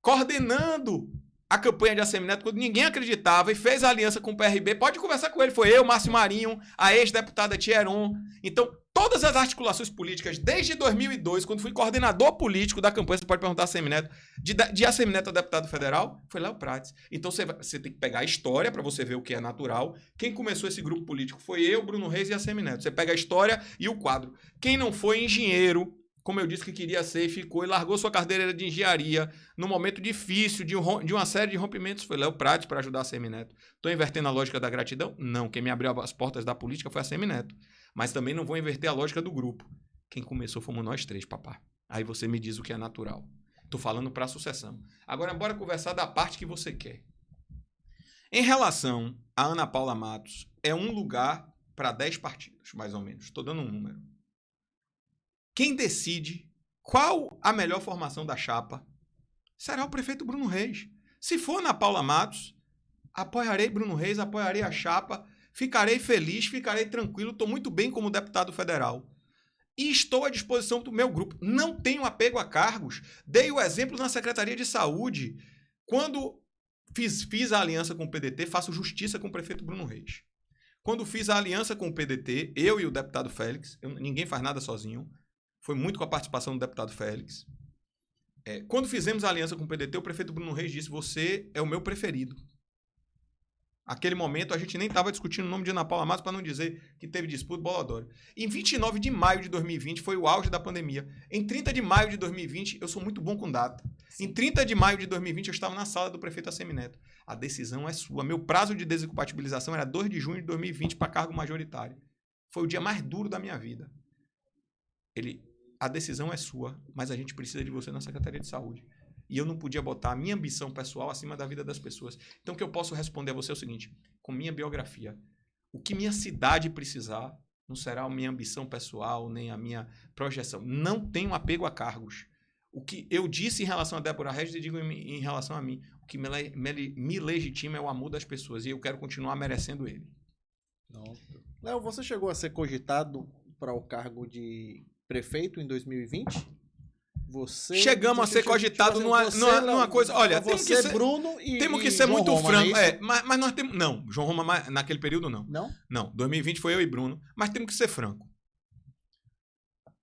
coordenando a campanha de ACM Neto, quando ninguém acreditava e fez a aliança com o PRB, pode conversar com ele, foi eu, Márcio Marinho, a ex-deputada Thieron. Então, todas as articulações políticas, desde 2002, quando fui coordenador político da campanha, você pode perguntar a ACM Neto, de ACM Neto a deputado federal, foi Léo Prates. Então, você tem que pegar a história para você ver o que é natural. Quem começou esse grupo político foi eu, Bruno Reis e ACM Neto. Você pega a história e o quadro. Quem não foi engenheiro, como eu disse que queria ser, e ficou, e largou sua carreira de engenharia num momento difícil, de uma série de rompimentos, foi Léo Prates para ajudar a Semineto. Estou invertendo a lógica da gratidão? Não, quem me abriu as portas da política foi a Semineto. Mas também não vou inverter a lógica do grupo. Quem começou fomos nós três, papá. Aí você me diz o que é natural. Estou falando para a sucessão. Agora, bora conversar da parte que você quer. Em relação a Ana Paula Matos, é um lugar para 10 partidos, mais ou menos. Estou dando um número. Quem decide qual a melhor formação da chapa será o prefeito Bruno Reis. Se for Ana Paula Matos, apoiarei Bruno Reis, apoiarei a chapa, ficarei feliz, ficarei tranquilo, estou muito bem como deputado federal. E estou à disposição do meu grupo. Não tenho apego a cargos. Dei o exemplo na Secretaria de Saúde. Quando fiz a aliança com o PDT, faço justiça com o prefeito Bruno Reis. Quando fiz a aliança com o PDT, eu e o deputado Félix, ninguém faz nada sozinho, foi muito com a participação do deputado Félix. Quando fizemos a aliança com o PDT, o prefeito Bruno Reis disse, você é o meu preferido. Aquele momento, a gente nem estava discutindo o nome de Ana Paula Matos para não dizer que teve disputa Bolodório. Em 29 de maio de 2020, foi o auge da pandemia. Em 30 de maio de 2020, eu sou muito bom com data. Em 30 de maio de 2020, eu estava na sala do prefeito Assemineto. A decisão é sua. Meu prazo de desincompatibilização era 2 de junho de 2020 para cargo majoritário. Foi o dia mais duro da minha vida. A decisão é sua, mas a gente precisa de você na Secretaria de Saúde. E eu não podia botar a minha ambição pessoal acima da vida das pessoas. Então, o que eu posso responder a você é o seguinte, com minha biografia, o que minha cidade precisar não será a minha ambição pessoal, nem a minha projeção. Não tenho apego a cargos. O que eu disse em relação a Débora Regis, eu digo em relação a mim. O que me legitima é o amor das pessoas e eu quero continuar merecendo ele. Léo, você chegou a ser cogitado para o cargo de prefeito em 2020? Chegamos a ser cogitado numa coisa. Olha, temos que ser, Bruno e temos que ser João muito Roma, franco. é Mas nós temos. Não, João Roma naquele período não. Não? Não, 2020 foi eu e Bruno. Mas temos que ser franco.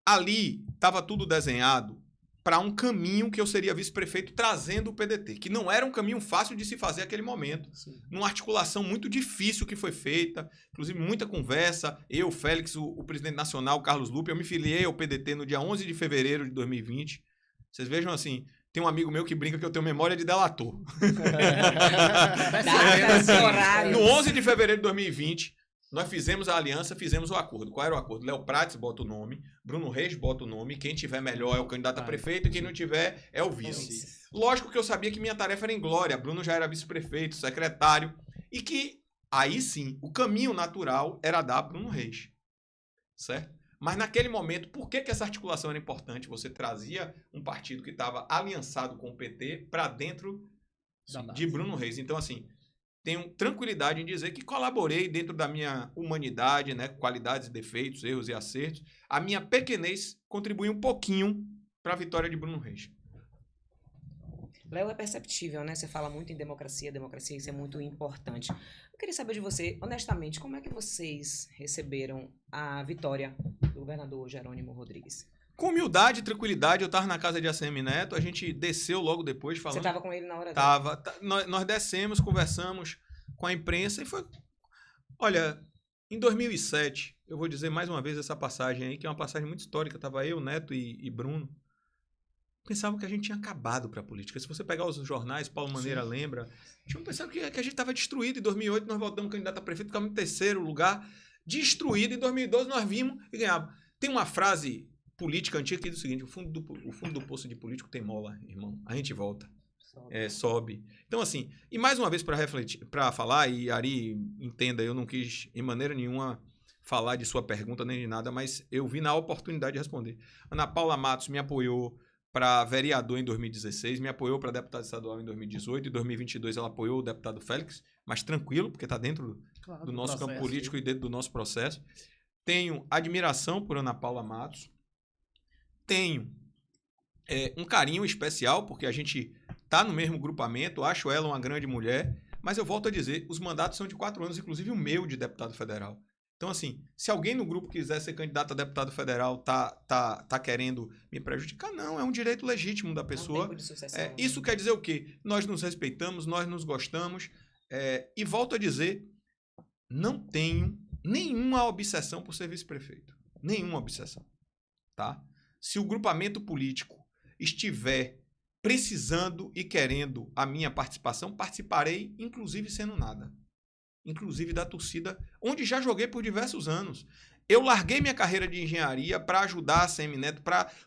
Ali estava tudo desenhado para um caminho que eu seria vice-prefeito trazendo o PDT, que não era um caminho fácil de se fazer naquele momento. Sim. Numa articulação muito difícil que foi feita, inclusive muita conversa. Eu, Félix, o presidente nacional, Carlos Lupe, eu me filiei ao PDT no dia 11 de fevereiro de 2020. Vocês vejam assim, tem um amigo meu que brinca que eu tenho memória de delator. No 11 de fevereiro de 2020, nós fizemos a aliança, fizemos o acordo. Qual era o acordo? Léo Prates bota o nome, Bruno Reis bota o nome, quem tiver melhor é o candidato a prefeito e quem não tiver é o vice. Lógico que eu sabia que minha tarefa era inglória, Bruno já era vice-prefeito, secretário, e que aí sim, o caminho natural era dar Bruno Reis. Certo? Mas naquele momento, por que essa articulação era importante? Você trazia um partido que estava aliançado com o PT para dentro de Bruno Reis. Então, assim, tenho tranquilidade em dizer que colaborei dentro da minha humanidade, né, qualidades e defeitos, erros e acertos. A minha pequenez contribuiu um pouquinho para a vitória de Bruno Reis. Léo, é perceptível, né? Você fala muito em democracia, isso é muito importante. Eu queria saber de você, honestamente, como é que vocês receberam a vitória do governador Jerônimo Rodrigues? Com humildade e tranquilidade, eu estava na casa de ACM Neto, a gente desceu logo depois falando... Você estava com ele na hora dele? Nós descemos, conversamos com a imprensa e foi... Olha, em 2007, eu vou dizer mais uma vez essa passagem aí, que é uma passagem muito histórica, estava eu, Neto e Bruno, pensavam que a gente tinha acabado para a política. Se você pegar os jornais, Paulo Maneira lembra, tinham pensado que a gente estava destruído. Em 2008 nós voltamos candidato a prefeito, ficamos em terceiro lugar, destruído. Em 2012 nós vimos e ganhávamos. Tem uma frase política antiga que diz o seguinte, o fundo do poço de político tem mola, irmão. A gente volta. Sobe. Então, assim, e mais uma vez para refletir, para falar, e Ari, entenda, eu não quis em maneira nenhuma falar de sua pergunta nem de nada, mas eu vi na oportunidade de responder. Ana Paula Matos me apoiou para vereador em 2016, me apoiou para deputado estadual em 2018, em 2022 ela apoiou o deputado Félix, mas tranquilo, porque está dentro do nosso campo político e dentro do nosso processo. Tenho admiração por Ana Paula Matos, tenho um carinho especial, porque a gente está no mesmo grupamento, acho ela uma grande mulher, mas eu volto a dizer, os mandatos são de 4 anos, inclusive o meu de deputado federal. Então, assim, se alguém no grupo quiser ser candidato a deputado federal, tá querendo me prejudicar, não, é um direito legítimo da pessoa. Isso quer dizer o quê? Nós nos respeitamos, nós nos gostamos, e volto a dizer, não tenho nenhuma obsessão por ser vice-prefeito. Nenhuma obsessão, tá? Se o grupamento político estiver precisando e querendo a minha participação, participarei, inclusive sendo nada. Inclusive da torcida, onde já joguei por diversos anos. Eu larguei minha carreira de engenharia para ajudar a Semineto,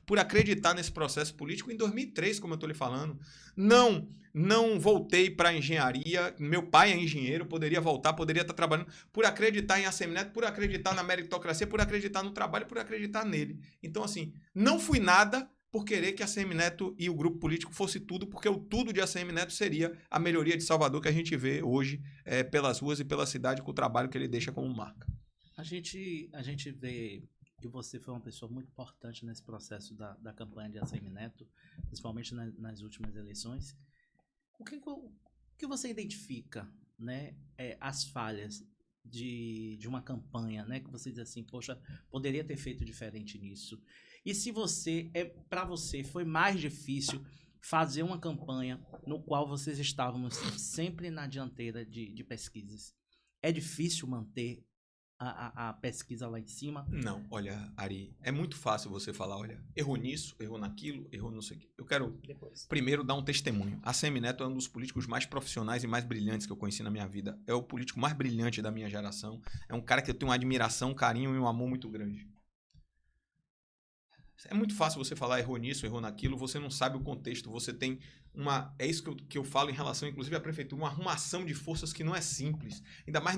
por acreditar nesse processo político em 2003, como eu estou lhe falando. Não voltei para a engenharia. Meu pai é engenheiro, poderia voltar, poderia estar trabalhando por acreditar em Assemineto, por acreditar na meritocracia, por acreditar no trabalho, por acreditar nele. Então, assim, não fui nada por querer que a Assemineto e o grupo político fosse tudo, porque o tudo de Assemineto seria a melhoria de Salvador que a gente vê hoje pelas ruas e pela cidade com o trabalho que ele deixa como marca. A gente vê que você foi uma pessoa muito importante nesse processo da campanha de Assemineto, principalmente nas últimas eleições. O que você identifica, né, as falhas de uma campanha, né, que você diz assim, poxa, poderia ter feito diferente nisso? E se para você foi mais difícil fazer uma campanha no qual vocês estavam sempre na dianteira de pesquisas? É difícil manter a pesquisa lá em cima? Não, olha, Ari, é muito fácil você falar, olha, errou nisso, errou naquilo, errou não sei o quê. Eu quero primeiro dar um testemunho. Assemineto é um dos políticos mais profissionais e mais brilhantes que eu conheci na minha vida. É o político mais brilhante da minha geração. É um cara que eu tenho uma admiração, um carinho e um amor muito grande. É muito fácil você falar errou nisso, errou naquilo, você não sabe o contexto, você tem uma... É isso que eu falo em relação, inclusive, à prefeitura, uma arrumação de forças que não é simples. Ainda mais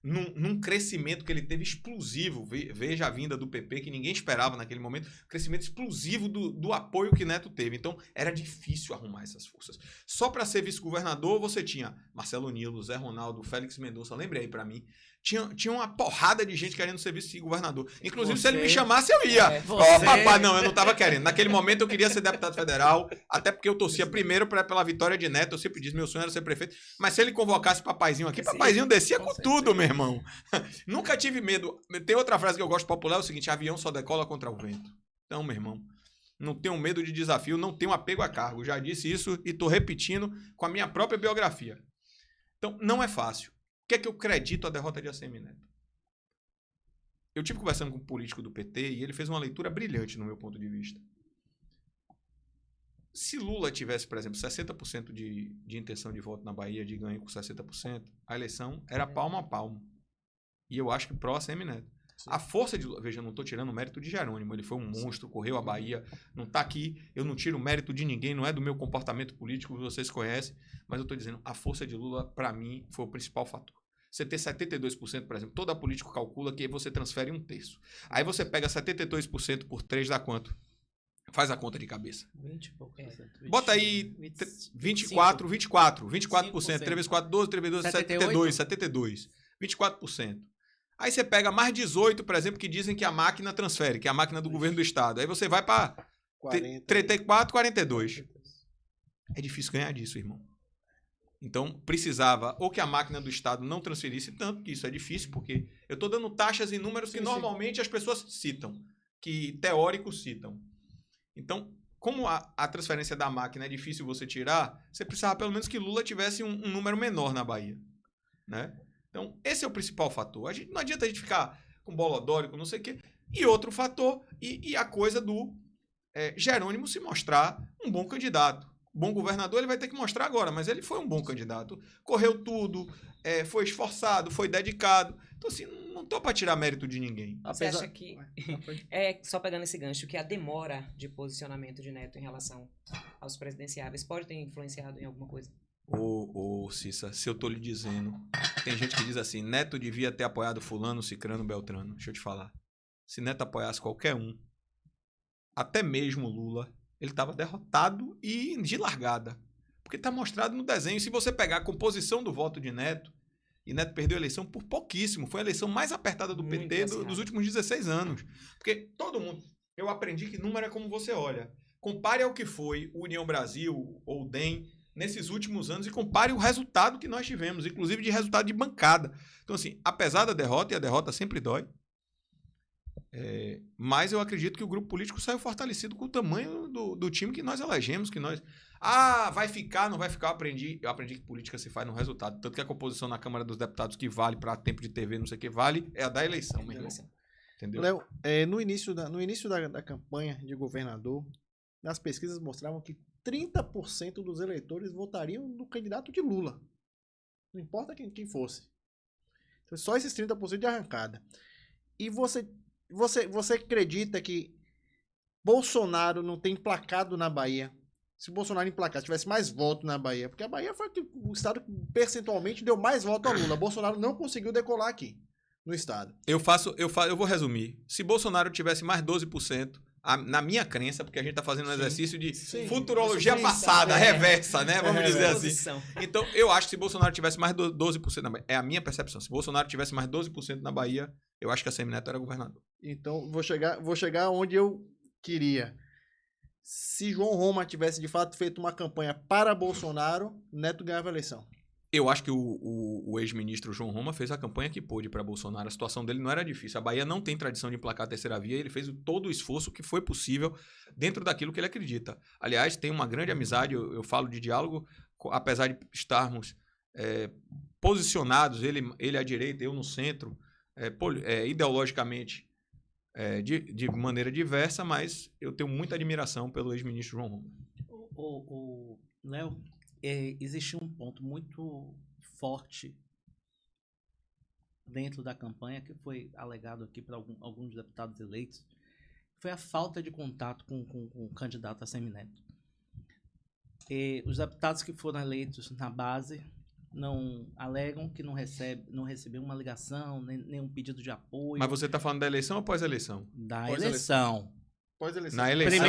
num crescimento que ele teve explosivo. Veja a vinda do PP, que ninguém esperava naquele momento, crescimento explosivo do apoio que Neto teve. Então, era difícil arrumar essas forças. Só para ser vice-governador, você tinha Marcelo Nilo, Zé Ronaldo, Félix Mendonça, lembre aí para mim. Tinha uma porrada de gente querendo ser vice-governador. Inclusive, se ele me chamasse, eu ia. Papai, não, eu não tava querendo. Naquele momento, eu queria ser deputado federal, até porque eu torcia primeiro pela vitória de Neto. Eu sempre disse, meu sonho era ser prefeito. Mas se ele convocasse Papaizinho aqui, Papaizinho descia com tudo, meu irmão. Nunca tive medo. Tem outra frase que eu gosto popular, é o seguinte, avião só decola contra o vento. Então, meu irmão, não tenho medo de desafio, não tenho apego a cargo. Já disse isso e tô repetindo com a minha própria biografia. Então, não é fácil. O que é que eu acredito a derrota de Assemineto? Eu tive conversando com um político do PT e ele fez uma leitura brilhante no meu ponto de vista. Se Lula tivesse, por exemplo, 60% de intenção de voto na Bahia, de ganho com 60%, a eleição era palmo a palmo. E eu acho que pró-Assemineto. A força de Lula... Veja, eu não estou tirando o mérito de Jerônimo. Ele foi um monstro, correu a Bahia, não está aqui. Eu não tiro o mérito de ninguém, não é do meu comportamento político, vocês conhecem. Mas eu estou dizendo, a força de Lula, para mim, foi o principal fator. Você ter 72%, por exemplo, toda política calcula que você transfere 1/3. Aí você pega 72% por 3 dá quanto? Faz a conta de cabeça. 20 e pouco. Bota aí 24%. 24%. 3 vezes 4, 12, 3 vezes 12, 72. 24%. Aí você pega mais 18, por exemplo, que dizem que a máquina transfere, que é a máquina do governo do estado. Aí você vai para 34, 42. É difícil ganhar disso, irmão. Então, precisava ou que a máquina do estado não transferisse tanto, que isso é difícil, porque eu estou dando taxas e números que normalmente as pessoas citam, que teóricos citam. Então, como a transferência da máquina é difícil você tirar, você precisava pelo menos que Lula tivesse um número menor na Bahia, né? Então, esse é o principal fator. Não adianta a gente ficar com bolodório, com não sei o quê. E outro fator, e a coisa do Jerônimo se mostrar um bom candidato. Bom governador ele vai ter que mostrar agora, mas ele foi um bom candidato. Correu tudo, foi esforçado, foi dedicado. Então, assim, não estou para tirar mérito de ninguém. Você acha que, só pegando esse gancho, que a demora de posicionamento de Neto em relação aos presidenciáveis pode ter influenciado em alguma coisa? Ô, Cissa, se eu tô lhe dizendo, tem gente que diz assim, Neto devia ter apoiado fulano, cicrano, beltrano. Deixa eu te falar. Se Neto apoiasse qualquer um, até mesmo Lula, ele estava derrotado e de largada. Porque está mostrado no desenho. Se você pegar a composição do voto de Neto, e Neto perdeu a eleição por pouquíssimo, foi a eleição mais apertada do PT dos últimos 16 anos. Porque todo mundo... Eu aprendi que número é como você olha. Compare ao que foi o União Brasil ou o DEM nesses últimos anos e compare o resultado que nós tivemos, inclusive de resultado de bancada. Então, assim, apesar da derrota, e a derrota sempre dói, mas eu acredito que o grupo político saiu fortalecido com o tamanho do time que nós elegemos, que nós... vai ficar, não vai ficar, eu aprendi que política se faz no resultado, tanto que a composição na Câmara dos Deputados que vale para tempo de TV, não sei o que, vale, é a da eleição, meu irmão. Entendeu? Léo, no início da campanha de governador, as pesquisas mostravam que 30% dos eleitores votariam no candidato de Lula. Não importa quem fosse. Então, só esses 30% de arrancada. E você acredita que Bolsonaro não tem emplacado na Bahia? Se Bolsonaro emplacasse, tivesse mais voto na Bahia, porque a Bahia foi o estado que percentualmente deu mais voto a Lula. Bolsonaro não conseguiu decolar aqui, no estado. Eu vou resumir. Se Bolsonaro tivesse mais 12%, na minha crença, porque a gente tá fazendo um exercício de futurologia passada, reversa, né? Vamos dizer assim. Então, eu acho que se Bolsonaro tivesse mais 12% na Bahia, é a minha percepção. Se Bolsonaro tivesse mais 12% na Bahia, eu acho que a Semineto era governador. Então, vou chegar onde eu queria. Se João Roma tivesse de fato feito uma campanha para Bolsonaro, Neto ganhava a eleição. Eu acho que o ex-ministro João Roma fez a campanha que pôde para Bolsonaro. A situação dele não era difícil. A Bahia não tem tradição de emplacar a terceira via. Ele fez todo o esforço que foi possível dentro daquilo que ele acredita. Aliás, tem uma grande amizade. Eu falo de diálogo, apesar de estarmos posicionados, ele à direita, eu no centro, ideologicamente de maneira diversa, mas eu tenho muita admiração pelo ex-ministro João Roma. Léo, existe um ponto muito forte dentro da campanha que foi alegado aqui para alguns deputados eleitos, foi a falta de contato com o candidato a Semineto. Os deputados que foram eleitos na base não alegam que não recebeu uma ligação, nem um pedido de apoio. Mas você está falando da eleição ou pós-eleição? Da eleição. Pós-eleição. Na eleição.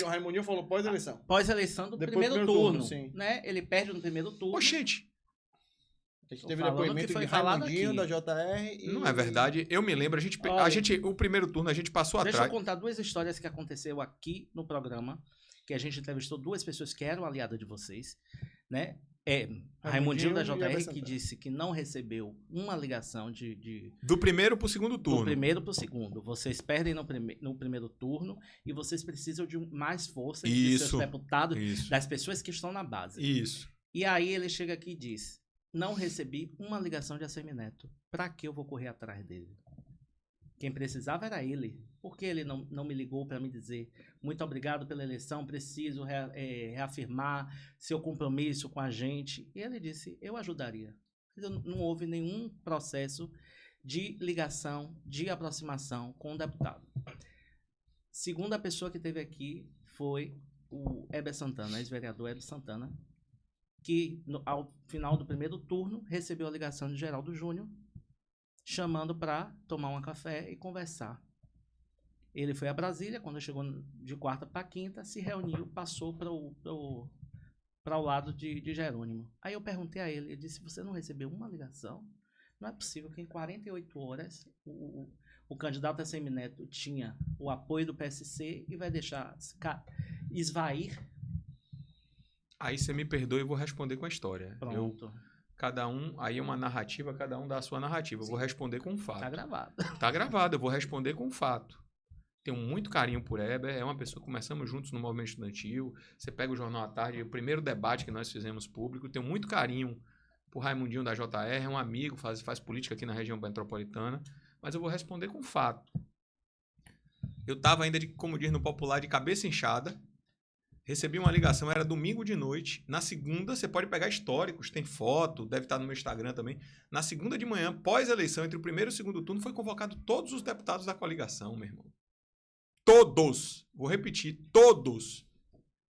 O Raimundinho falou pós-eleição. Pós-eleição do primeiro turno. Né? Ele perde no primeiro turno. Ô, gente. A gente teve depoimento de Raimundinho, da JR. Não é verdade. Eu me lembro, o primeiro turno a gente passou atrás. Deixa eu contar duas histórias que aconteceu aqui no programa, que a gente entrevistou duas pessoas que eram aliadas de vocês, né? Raimundinho da JR, que disse que não recebeu uma ligação do primeiro para o segundo turno. Do primeiro para o segundo. Vocês perdem no primeiro turno e vocês precisam de mais força de seus deputados, das pessoas que estão na base. Isso. E aí ele chega aqui e diz: não recebi uma ligação de Assemineto. Para que eu vou correr atrás dele? Quem precisava era ele. Por que ele não me ligou para me dizer muito obrigado pela eleição, preciso reafirmar seu compromisso com a gente? E ele disse, eu ajudaria. Não houve nenhum processo de ligação, de aproximação com o deputado. Segunda pessoa que teve aqui foi o Heber Santana, ex-vereador Heber Santana, que ao final do primeiro turno recebeu a ligação de Geraldo Júnior, chamando para tomar um café e conversar. Ele foi a Brasília, quando chegou de quarta para quinta, se reuniu, passou para o lado de Jerônimo. Aí eu perguntei a ele, ele disse, você não recebeu uma ligação? Não é possível que em 48 horas o candidato a Semineto tinha o apoio do PSC e vai deixar esvair. Aí você me perdoa e eu vou responder com a história. Pronto. Cada um, aí é uma narrativa, cada um dá a sua narrativa. Eu vou responder com um fato. Tá gravado. Tá gravado, eu vou responder com um fato. Tenho muito carinho por Heber, é uma pessoa que começamos juntos no movimento estudantil. Você pega o Jornal à Tarde, o primeiro debate que nós fizemos público. Tenho muito carinho por Raimundinho da JR, é um amigo, faz política aqui na região metropolitana. Mas eu vou responder com fato. Eu estava ainda, como diz no popular, de cabeça inchada. Recebi uma ligação, era domingo de noite. Na segunda, você pode pegar históricos, tem foto, deve estar no meu Instagram também. Na segunda de manhã, pós-eleição, entre o primeiro e o segundo turno, foi convocado todos os deputados da coligação, meu irmão. Todos! Vou repetir, todos!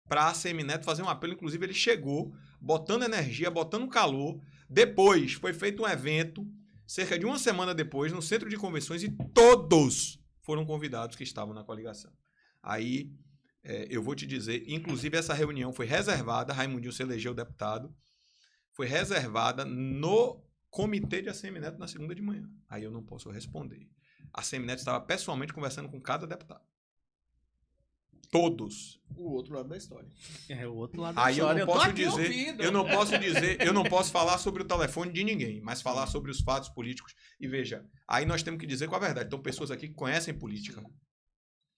Para a Semineto fazer um apelo. Inclusive, ele chegou, botando energia, botando calor. Depois, foi feito um evento, cerca de uma semana depois, no centro de convenções, e todos foram convidados que estavam na coligação. Aí... eu vou te dizer, inclusive essa reunião foi reservada, Raimundinho se elegeu deputado, foi reservada no comitê de Assemineto na segunda de manhã. Aí eu não posso responder. A Assemineto estava pessoalmente conversando com cada deputado. Todos. O outro lado da história. O outro lado da Aí história. eu não posso falar sobre o telefone de ninguém, mas falar sobre os fatos políticos. E veja, aí nós temos que dizer com a verdade. Então, pessoas aqui que conhecem política.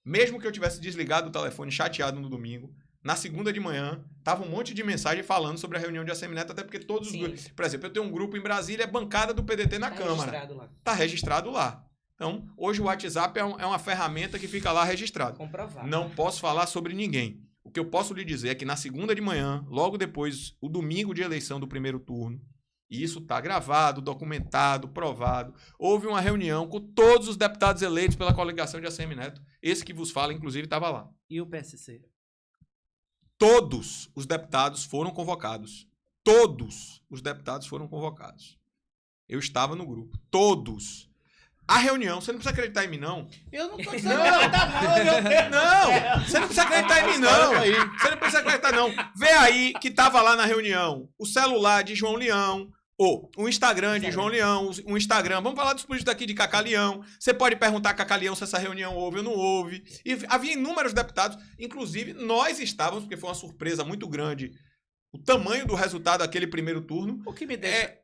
Mesmo que eu tivesse desligado o telefone chateado no domingo, na segunda de manhã, tava um monte de mensagem falando sobre a reunião de Assemineto, até porque todos os grupos... Por exemplo, eu tenho um grupo em Brasília, é bancada do PDT na Câmara. Registrado lá. Tá registrado lá. Então, hoje o WhatsApp é uma ferramenta que fica lá registrada. Comprovado. Não posso falar sobre ninguém. O que eu posso lhe dizer é que na segunda de manhã, logo depois, o domingo de eleição do primeiro turno, e isso está gravado, documentado, provado, houve uma reunião com todos os deputados eleitos pela coligação de ACM Neto. Esse que vos fala, inclusive, estava lá. E o PSC? Todos os deputados foram convocados. Todos os deputados foram convocados. Eu estava no grupo. Todos. A reunião, você não precisa acreditar em mim, não. Eu não tô dizendo acreditar, não, meu Deus. Não, você não precisa acreditar em mim, não. Você não precisa acreditar, não. Vê aí que tava lá na reunião o celular de João Leão, ou o Instagram de João Leão, o Instagram. Vamos falar dos políticos daqui de Cacá Leão. Você pode perguntar a Cacá Leão se essa reunião houve ou não houve. E havia inúmeros deputados, inclusive nós estávamos, porque foi uma surpresa muito grande, o tamanho do resultado daquele primeiro turno. O que me deixa...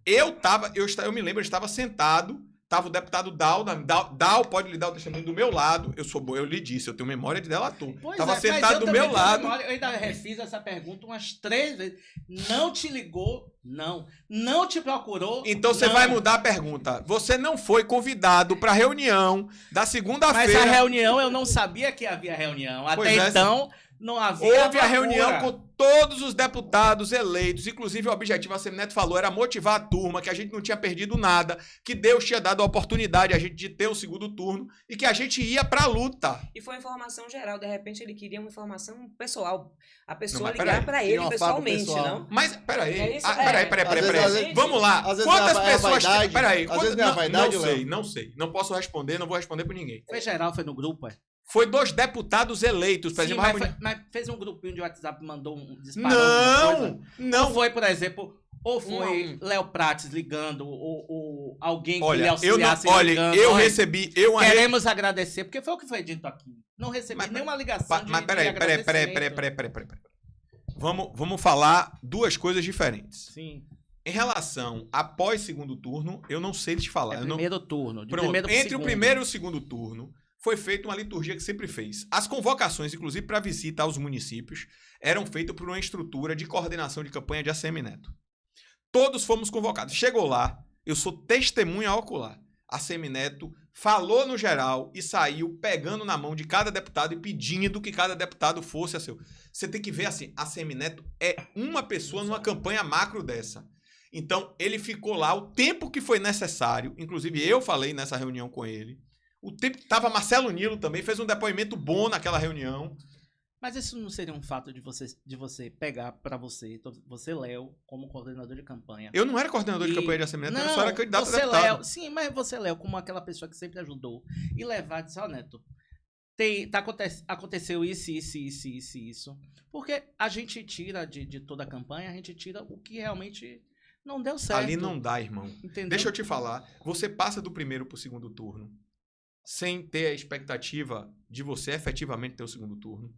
Eu me lembro, eu estava sentado, estava o deputado Dal pode lhe dar o testemunho do meu lado. Eu lhe disse, eu tenho memória de delator. Estava sentado do meu lado. Memória, eu ainda refiz essa pergunta umas 3 vezes. Não te ligou? Não. Não te procurou? Então você vai mudar a pergunta. Você não foi convidado para a reunião da segunda-feira. Mas a reunião, eu não sabia que havia reunião. Até então, não havia. Houve a reunião com todos os deputados eleitos, inclusive o objetivo, a ACM Neto falou, era motivar a turma, que a gente não tinha perdido nada, que Deus tinha dado a oportunidade a gente de ter o segundo turno e que a gente ia pra luta. E foi informação geral, de repente ele queria uma informação pessoal. A pessoa Não, ligar pra ele Queria um pessoalmente, afago pessoal. não? Mas, peraí. É isso, Peraí. Vamos lá. Às vezes Quantas é a pessoas... vaidade, Peraí. às vezes não é a vaidade, não Léo. sei, não sei. Não posso responder, não vou responder por ninguém. Foi geral, foi no grupo, é? Foi dos deputados eleitos. Por Sim, exemplo, mas fez um grupinho de WhatsApp, mandou um disparado. Não. Ou foi, por exemplo, ou foi Léo Prates ligando, ou alguém que lhe Olha, auxiliasse ligando. eu recebi... Queremos agradecer, porque foi o que foi dito aqui. Não recebi nenhuma ligação Mas peraí. Vamos falar duas coisas diferentes. Sim. Em relação após segundo turno, eu não sei te falar. Primeiro turno. Pronto, entre o primeiro e o segundo turno, foi feita uma liturgia que sempre fez. As convocações, inclusive para visita aos municípios, eram feitas por uma estrutura de coordenação de campanha de ACM Neto. Todos fomos convocados. Chegou lá, eu sou testemunha ocular. ACM Neto falou no geral e saiu pegando na mão de cada deputado e pedindo que cada deputado fosse a seu. Você tem que ver assim, ACM Neto é uma pessoa numa campanha macro dessa. Então, ele ficou lá o tempo que foi necessário, inclusive eu falei nessa reunião com ele. O tempo tava Marcelo Nilo também, fez um depoimento bom naquela reunião. Mas isso não seria um fato de você pegar para você, Léo, como coordenador de campanha. Eu não era coordenador de campanha de ACM Neto, eu só era candidato a você, deputado. Léo, sim, mas você, Léo, como aquela pessoa que sempre ajudou, e levar e dizer, ó, Neto, aconteceu isso. Porque a gente tira de toda a campanha, a gente tira o que realmente não deu certo. Ali não dá, irmão. Entendeu? Deixa eu te falar, você passa do primeiro pro segundo turno sem ter a expectativa de você efetivamente ter o segundo turno.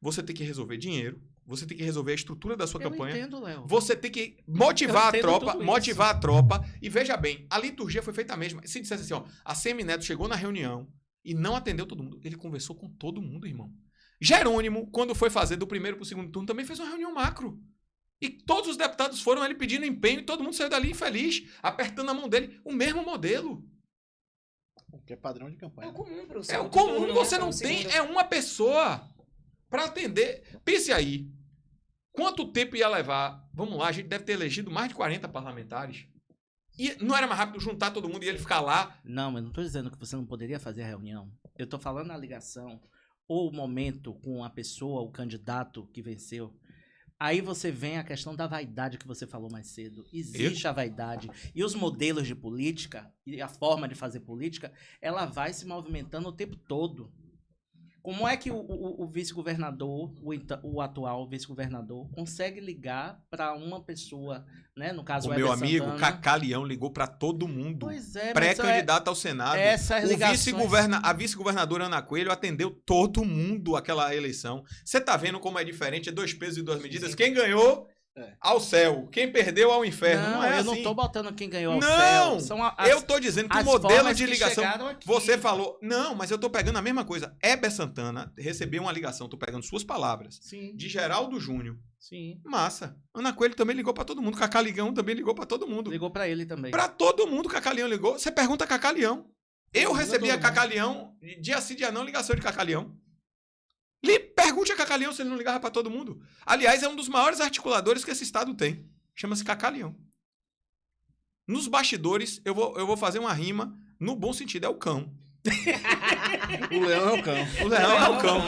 Você tem que resolver dinheiro, você tem que resolver a estrutura da sua campanha. Eu entendo, Léo. Você tem que motivar a tropa. E veja bem, a liturgia foi feita a mesma. Se dissesse assim, ó, a ACM Neto chegou na reunião e não atendeu todo mundo, ele conversou com todo mundo, irmão. Jerônimo, quando foi fazer do primeiro pro segundo turno, também fez uma reunião macro. E todos os deputados foram ele pedindo empenho e todo mundo saiu dali infeliz, apertando a mão dele. O mesmo modelo. Que é padrão de campanha. É o comum pro É o comum, você não tem, é uma pessoa para atender. Pense aí, quanto tempo ia levar? Vamos lá, a gente deve ter elegido mais de 40 parlamentares. E não era mais rápido juntar todo mundo e ele ficar lá? Não, mas não estou dizendo que você não poderia fazer a reunião. Eu estou falando na ligação ou o momento com a pessoa, o candidato que venceu. Aí você vem a questão da vaidade que você falou mais cedo. Existe a vaidade. E os modelos de política, e a forma de fazer política, ela vai se movimentando o tempo todo. Como é que o vice-governador, o atual vice-governador, consegue ligar para uma pessoa, né? No caso, o meu amigo Cacá Leão ligou para todo mundo. Pois é, pré-candidato ao Senado. A vice-governadora Ana Coelho atendeu todo mundo aquela eleição. Você tá vendo como é diferente? É 2 pesos e 2 medidas. Sim. Quem ganhou ao céu. Quem perdeu ao inferno. Não, é eu assim. não tô botando quem ganhou ao Não! céu. Eu tô dizendo que o modelo de ligação... Aqui. Você falou... Não, mas eu tô pegando a mesma coisa. Heber Santana recebeu uma ligação, tô pegando suas palavras, Sim. de Geraldo Júnior. Sim. Massa. Ana Coelho também ligou pra todo mundo. Cacá Leão também ligou pra todo mundo. Ligou pra ele também. Pra todo mundo, Cacá Leão ligou. Você pergunta Cacá Leão. Eu recebi a Cacá Leão, dia sim, dia não, ligação de Cacá Leão. Pergunte a Cacá Leão se ele não ligava pra todo mundo. Aliás, é um dos maiores articuladores que esse estado tem. Chama-se Cacá Leão. Nos bastidores, eu vou fazer uma rima, no bom sentido, é o cão. O leão é o cão. O leão é o cão.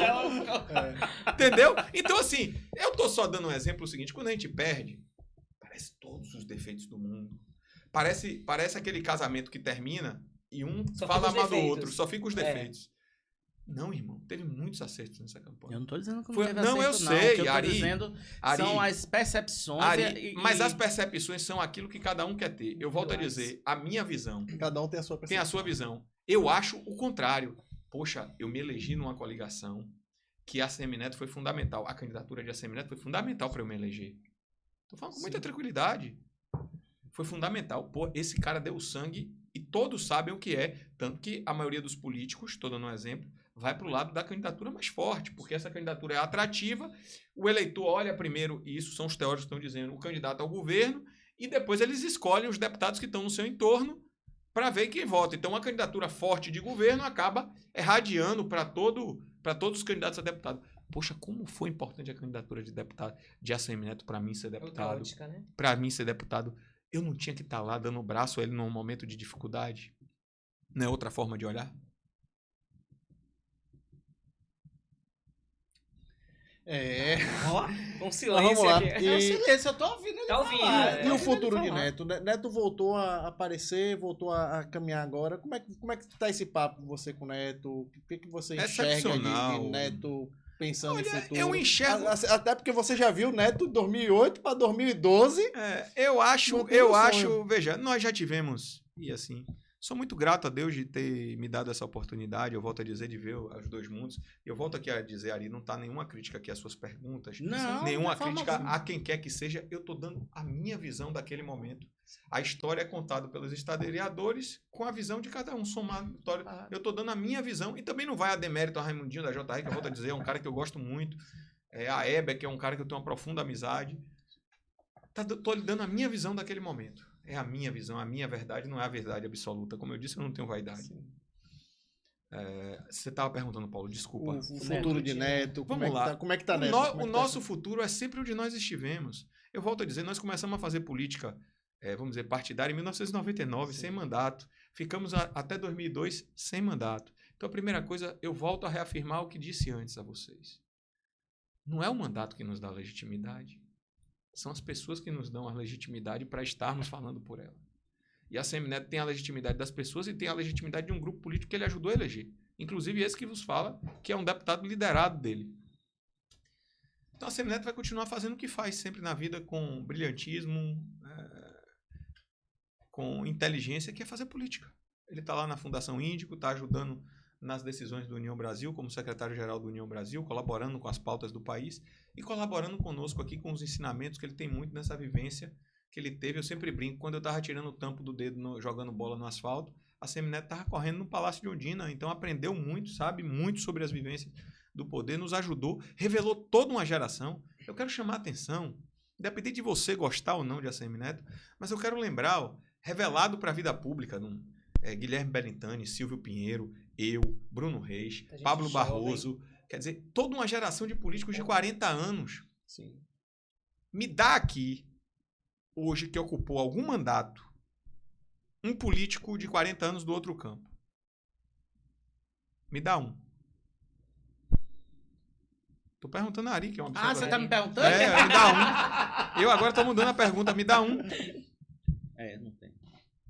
Entendeu? Então, assim, eu tô só dando um exemplo seguinte. Quando a gente perde, parece todos os defeitos do mundo. Parece aquele casamento que termina e um Só fala fica os mal do defeitos. outro, só fica os defeitos. Não, irmão, teve muitos acertos nessa campanha. Eu não tô dizendo que não Foi- teve não, eu acerto, sei, O que eu tô Ari, dizendo Ari, são as percepções. Ari, mas as percepções são aquilo que cada um quer ter. Eu volto a Relax. dizer, a minha visão Cada um tem a sua tem percepção. a sua visão. Eu acho o contrário. Poxa, eu me elegi numa coligação que a Semineto foi fundamental. A candidatura de Semineto foi fundamental para eu me eleger. Tô falando com muita tranquilidade. Foi fundamental. Pô, esse cara deu sangue e todos sabem o que é. Tanto que a maioria dos políticos, estou dando um exemplo, vai para o lado da candidatura mais forte, porque essa candidatura é atrativa. O eleitor olha primeiro, e isso são os teóricos que estão dizendo, o candidato ao governo, e depois eles escolhem os deputados que estão no seu entorno para ver quem vota. Então, uma candidatura forte de governo acaba irradiando para todos os candidatos a deputado. Poxa, como foi importante a candidatura de deputado de ACM Neto para mim ser deputado. Caótica, né? Para mim ser deputado, eu não tinha que estar lá dando o braço a ele num momento de dificuldade. Não é outra forma de olhar? Ó, um Vamos silêncio lá. aqui. E- É o silêncio, eu tô ouvindo ele Tá ouvindo, falar. né? E Eu o tô futuro ouvindo de ele falar. Neto? Neto voltou a aparecer, voltou a caminhar agora. Como é que tá esse papo você com o Neto? O que você enxerga Excepcional. de Neto pensando Olha, em futuro? eu enxergo- Até porque você já viu o Neto de 2008 para 2012. Eu acho, Não tem noção. veja, nós já tivemos, e assim, sou muito grato a Deus de ter me dado essa oportunidade, eu volto a dizer, de ver os dois mundos. Eu volto aqui a dizer, Ari, não tá nenhuma crítica aqui às suas perguntas, Não, nenhuma de forma crítica alguma. a quem quer que seja, eu tô dando a minha visão daquele momento. A história é contada pelos historiadores com a visão de cada um, somado. Eu tô dando a minha visão, e também não vai a demérito a Raimundinho da JR, que eu volto a dizer, é um cara que eu gosto muito, a Heber, que é um cara que eu tenho uma profunda amizade. Tô lhe dando a minha visão daquele momento. É a minha visão, a minha verdade, não é a verdade absoluta. Como eu disse, eu não tenho vaidade. Você estava perguntando, Paulo, desculpa. O futuro de Neto. Vamos lá. Como é que tá Neto? O nosso futuro é sempre onde nós estivemos. Eu volto a dizer, nós começamos a fazer política, vamos dizer, partidária em 1999, sem mandato. Ficamos até 2002 sem mandato. Então, a primeira coisa, eu volto a reafirmar o que disse antes a vocês. Não é o mandato que nos dá legitimidade. São as pessoas que nos dão a legitimidade para estarmos falando por ela. E a Semineto tem a legitimidade das pessoas e tem a legitimidade de um grupo político que ele ajudou a eleger. Inclusive esse que vos fala, que é um deputado liderado dele. Então a Semineto vai continuar fazendo o que faz sempre na vida, com brilhantismo, com inteligência, que é fazer política. Ele está lá na Fundação Índico, está ajudando nas decisões do União Brasil, como secretário-geral do União Brasil, colaborando com as pautas do país e colaborando conosco aqui com os ensinamentos que ele tem muito nessa vivência que ele teve. Eu sempre brinco, quando eu estava tirando o tampo do dedo jogando bola no asfalto, a Semineto estava correndo no Palácio de Ondina, então aprendeu muito, sabe muito sobre as vivências do poder, nos ajudou, revelou toda uma geração. Eu quero chamar a atenção, independente de você gostar ou não de ACM Neto, mas eu quero lembrar, revelado para a vida pública, Guilherme Bellintani, Silvio Pinheiro, eu, Bruno Reis, Pablo Barroso, quer dizer, toda uma geração de políticos de 40 anos. Sim. Me dá aqui, hoje, que ocupou algum mandato, um político de 40 anos do outro campo. Me dá um. Tô perguntando a Ari, que é uma pessoa... Você tá me perguntando? Me dá um. Eu agora tô mudando a pergunta, me dá um. Não tem.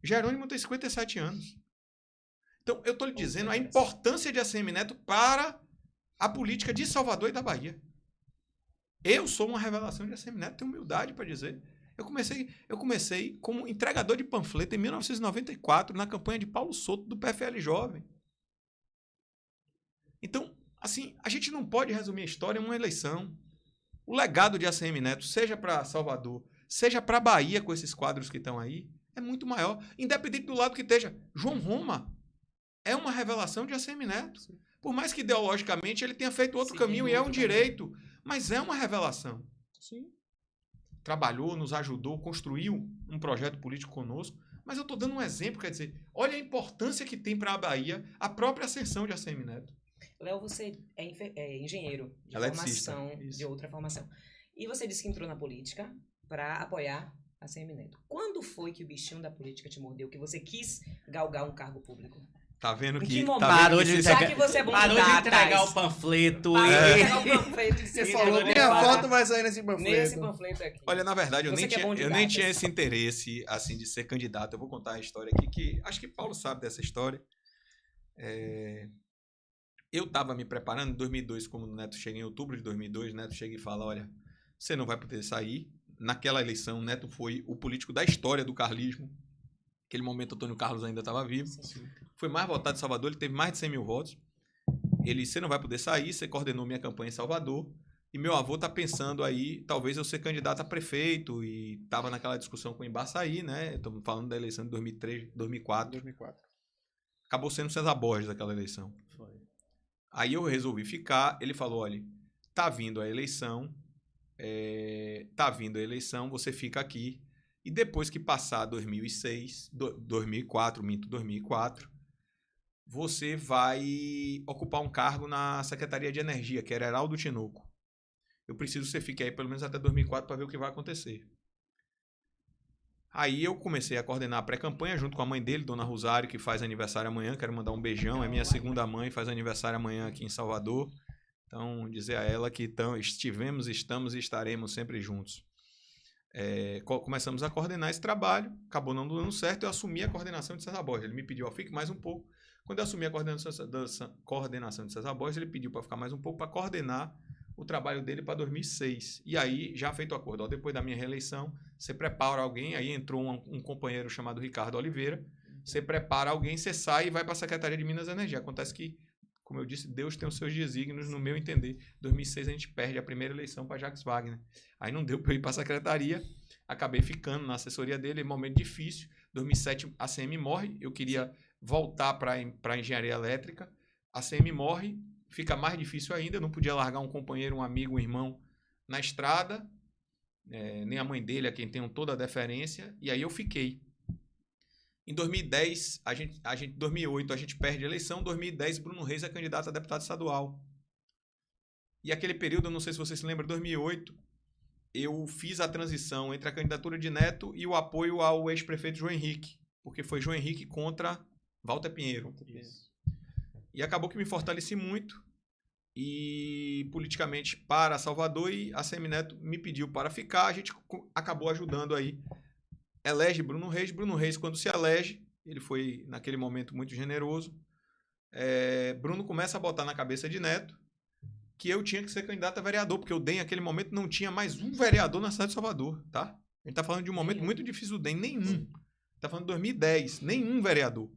Jerônimo tem 57 anos. Então, eu tô lhe dizendo a importância de ACM Neto para a política de Salvador e da Bahia. Eu sou uma revelação de ACM Neto, tenho humildade para dizer. Eu comecei como entregador de panfleto em 1994, na campanha de Paulo Souto, do PFL Jovem. Então, assim, a gente não pode resumir a história em uma eleição. O legado de ACM Neto, seja para Salvador, seja para Bahia, com esses quadros que estão aí, é muito maior. Independente do lado que esteja. João Roma é uma revelação de ACM Neto. Sim. Por mais que ideologicamente ele tenha feito outro caminho, e é um direito, mas é uma revelação. Sim. Trabalhou, nos ajudou, construiu um projeto político conosco. Mas eu estou dando um exemplo, quer dizer, olha a importância que tem para a Bahia a própria ascensão de ACM Neto. Léo, você é engenheiro de Eletricista, formação, isso. de outra formação. E você disse que entrou na política para apoiar a ACM Neto. Quando foi que o bichinho da política te mordeu, que você quis galgar um cargo público? Tá vendo Em que... que momento? Tá vendo Parou que de esse- Já que você é bom Parou de de entregar datas. o panfleto. Parou de e- entregar o panfleto. Você Sim, falou, eu vou minha falar foto vai sair nesse panfleto. nesse panfleto aqui. Olha, na verdade, eu Você nem que é tinha, bom de eu nem datas. tinha esse interesse, assim, de ser candidato. Eu vou contar a história aqui, que acho que Paulo sabe dessa história. Eu estava me preparando em 2002, como o Neto chega em outubro de 2002, Neto chega e fala, olha, você não vai poder sair. Naquela eleição, Neto foi o político da história do carlismo. Naquele momento, Antônio Carlos ainda estava vivo. Foi mais votado em Salvador, ele teve mais de 100 mil votos. Ele, você não vai poder sair, você coordenou minha campanha em Salvador. E meu avô tá pensando aí, talvez eu ser candidato a prefeito. E tava naquela discussão com o Embaçaí, né? Estamos falando da eleição de 2003, 2004. 2004. Acabou sendo César Borges aquela eleição. Foi. Aí eu resolvi ficar. Ele falou, olha, tá vindo a eleição. Você fica aqui. E depois que passar 2004, você vai ocupar um cargo na Secretaria de Energia, que era Heraldo Tinoco. Eu preciso que você fique aí pelo menos até 2004 para ver o que vai acontecer. Aí eu comecei a coordenar a pré-campanha junto com a mãe dele, Dona Rosário, que faz aniversário amanhã. Quero mandar um beijão. É minha segunda mãe, faz aniversário amanhã aqui em Salvador. Então, dizer a ela que estivemos, estamos e estaremos sempre juntos. Começamos a coordenar esse trabalho. Acabou não dando certo. Eu assumi a coordenação de César Borges. Ele me pediu, fique mais um pouco. Quando eu assumi a coordenação de César Borges, ele pediu para ficar mais um pouco para coordenar o trabalho dele para 2006. E aí, já feito o acordo, depois da minha reeleição, você prepara alguém, aí entrou um companheiro chamado Ricardo Oliveira, você prepara alguém, você sai e vai para a Secretaria de Minas e Energia. Acontece que, como eu disse, Deus tem os seus desígnios, no meu entender. Em 2006 a gente perde a primeira eleição para Jacques Wagner. Aí não deu para eu ir para a secretaria, acabei ficando na assessoria dele, momento difícil. 2007 a ACM morre, eu queria voltar para a engenharia elétrica, a ACM morre, fica mais difícil ainda, eu não podia largar um companheiro, um amigo, um irmão na estrada, nem a mãe dele, a quem tenho toda a deferência, e aí eu fiquei. Em 2010, 2008 a gente perde a eleição, 2010 Bruno Reis é candidato a deputado estadual. E aquele período, eu não sei se você se lembra, 2008, eu fiz a transição entre a candidatura de Neto e o apoio ao ex-prefeito João Henrique, porque foi João Henrique contra Walter Pinheiro. Isso. E acabou que me fortaleci muito e politicamente para Salvador, e a ACM Neto me pediu para ficar, a gente acabou ajudando aí. Elege Bruno Reis. Bruno Reis, quando se elege, ele foi naquele momento muito generoso. Bruno começa a botar na cabeça de Neto que eu tinha que ser candidato a vereador, porque o DEM naquele momento não tinha mais um vereador na cidade de Salvador, tá? A gente tá falando de um momento muito difícil do DEM, nenhum. Tá falando de 2010, nenhum vereador.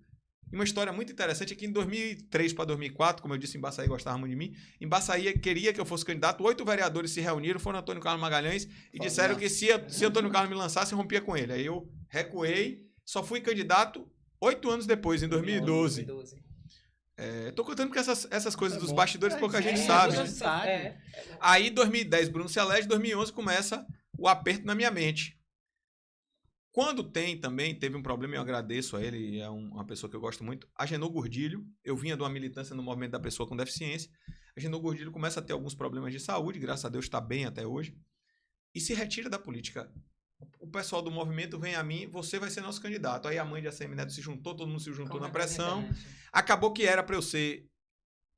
E uma história muito interessante é que em 2003 para 2004, como eu disse, Embaçaí gostava muito de mim, Embaçaí queria que eu fosse candidato, 8 vereadores se reuniram, foram Antônio Carlos Magalhães e disseram que se Antônio Carlos me lançasse, eu rompia com ele. Aí eu recuei, só fui candidato 8 anos depois, em 2012. Tô contando porque essas coisas dos bastidores pouca gente sabe. Né? Aí, 2010, Bruno se elege, 2011 começa o aperto na minha mente. Quando teve um problema, eu agradeço a ele, é uma pessoa que eu gosto muito, Agenor Gordilho. Eu vinha de uma militância no movimento da pessoa com deficiência. Agenor Gordilho começa a ter alguns problemas de saúde, graças a Deus está bem até hoje, e se retira da política. O pessoal do movimento vem a mim, você vai ser nosso candidato. Aí a mãe de ACM Neto se juntou, todo mundo se juntou na pressão. Acabou que era para eu ser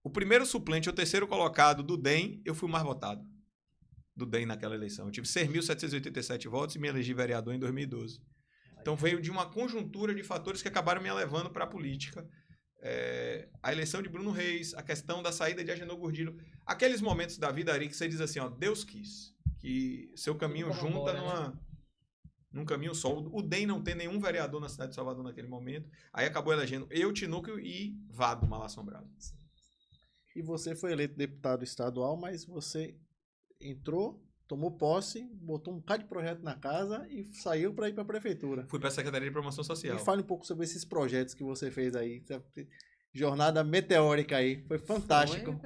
o primeiro suplente ou terceiro colocado do DEM, eu fui o mais votado do DEM naquela eleição. Eu tive 6.787 votos e me elegi vereador em 2012. Então veio de uma conjuntura de fatores que acabaram me levando para a política. A eleição de Bruno Reis, a questão da saída de Agenor Gordilho, aqueles momentos da vida ali que você diz assim, ó, Deus quis que seu caminho junta num caminho só. O DEM não tem nenhum vereador na cidade de Salvador naquele momento. Aí acabou elegendo eu, Tinoco e Vado Malassombrado. E você foi eleito deputado estadual, mas você entrou tomou posse, botou um bocado de projeto na casa e saiu para ir para a prefeitura. Fui para a Secretaria de Promoção Social. Me fale um pouco sobre esses projetos que você fez aí. Jornada meteórica aí. Foi fantástico.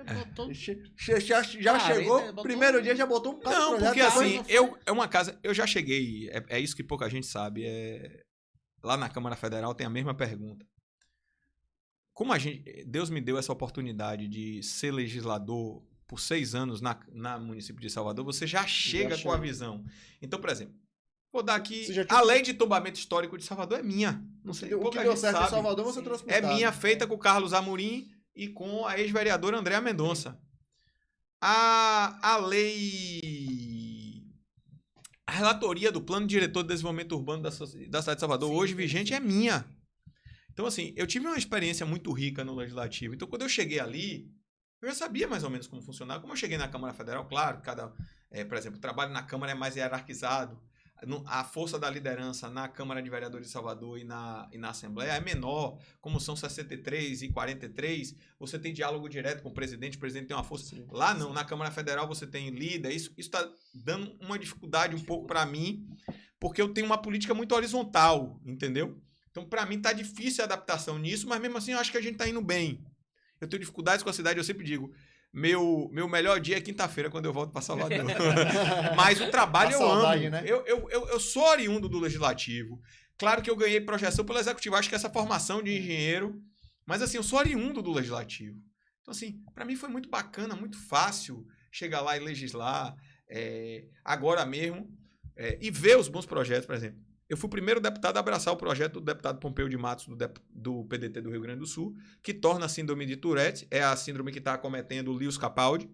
Já chegou, primeiro dia já botou um bocado de projeto. Porque assim, é uma casa... Eu já cheguei, é isso que pouca gente sabe. Lá na Câmara Federal tem a mesma pergunta. Como Deus me deu essa oportunidade de ser legislador por 6 anos na município de Salvador, você já chega com a visão. Então, por exemplo, vou dar aqui, a lei de tombamento histórico de Salvador é minha. Não sei, o que deu certo em Salvador você trouxe pro estado. minha, feita com o Carlos Amorim e com a ex-vereadora Andréa Mendonça. A relatoria do Plano Diretor de Desenvolvimento Urbano da cidade de Salvador, hoje vigente, é minha. Então, assim, eu tive uma experiência muito rica no Legislativo. Então, quando eu cheguei ali, eu já sabia mais ou menos como funcionar. Como eu cheguei na Câmara Federal, claro, por exemplo, o trabalho na Câmara é mais hierarquizado. A força da liderança na Câmara de Vereadores de Salvador e na Assembleia é menor. Como são 63 e 43, você tem diálogo direto com o presidente tem uma força. Sim. Lá não, na Câmara Federal você tem líder. Isso está dando uma dificuldade um pouco para mim, porque eu tenho uma política muito horizontal, entendeu? Então, para mim, tá difícil a adaptação nisso, mas mesmo assim eu acho que a gente tá indo bem. Eu tenho dificuldades com a cidade, eu sempre digo, meu melhor dia é quinta-feira, quando eu volto para Salvador. Mas o trabalho eu amo. Né? Eu sou oriundo do Legislativo. Claro que eu ganhei projeção pelo Executivo. Acho que essa formação de engenheiro... Mas, assim, eu sou oriundo do Legislativo. Então, assim, para mim foi muito bacana, muito fácil chegar lá e legislar. Agora mesmo. E ver os bons projetos, por exemplo. Eu fui o primeiro deputado a abraçar o projeto do deputado Pompeu de Matos, do PDT do Rio Grande do Sul, que torna a síndrome de Tourette, é a síndrome que está acometendo o Lewis Capaldi,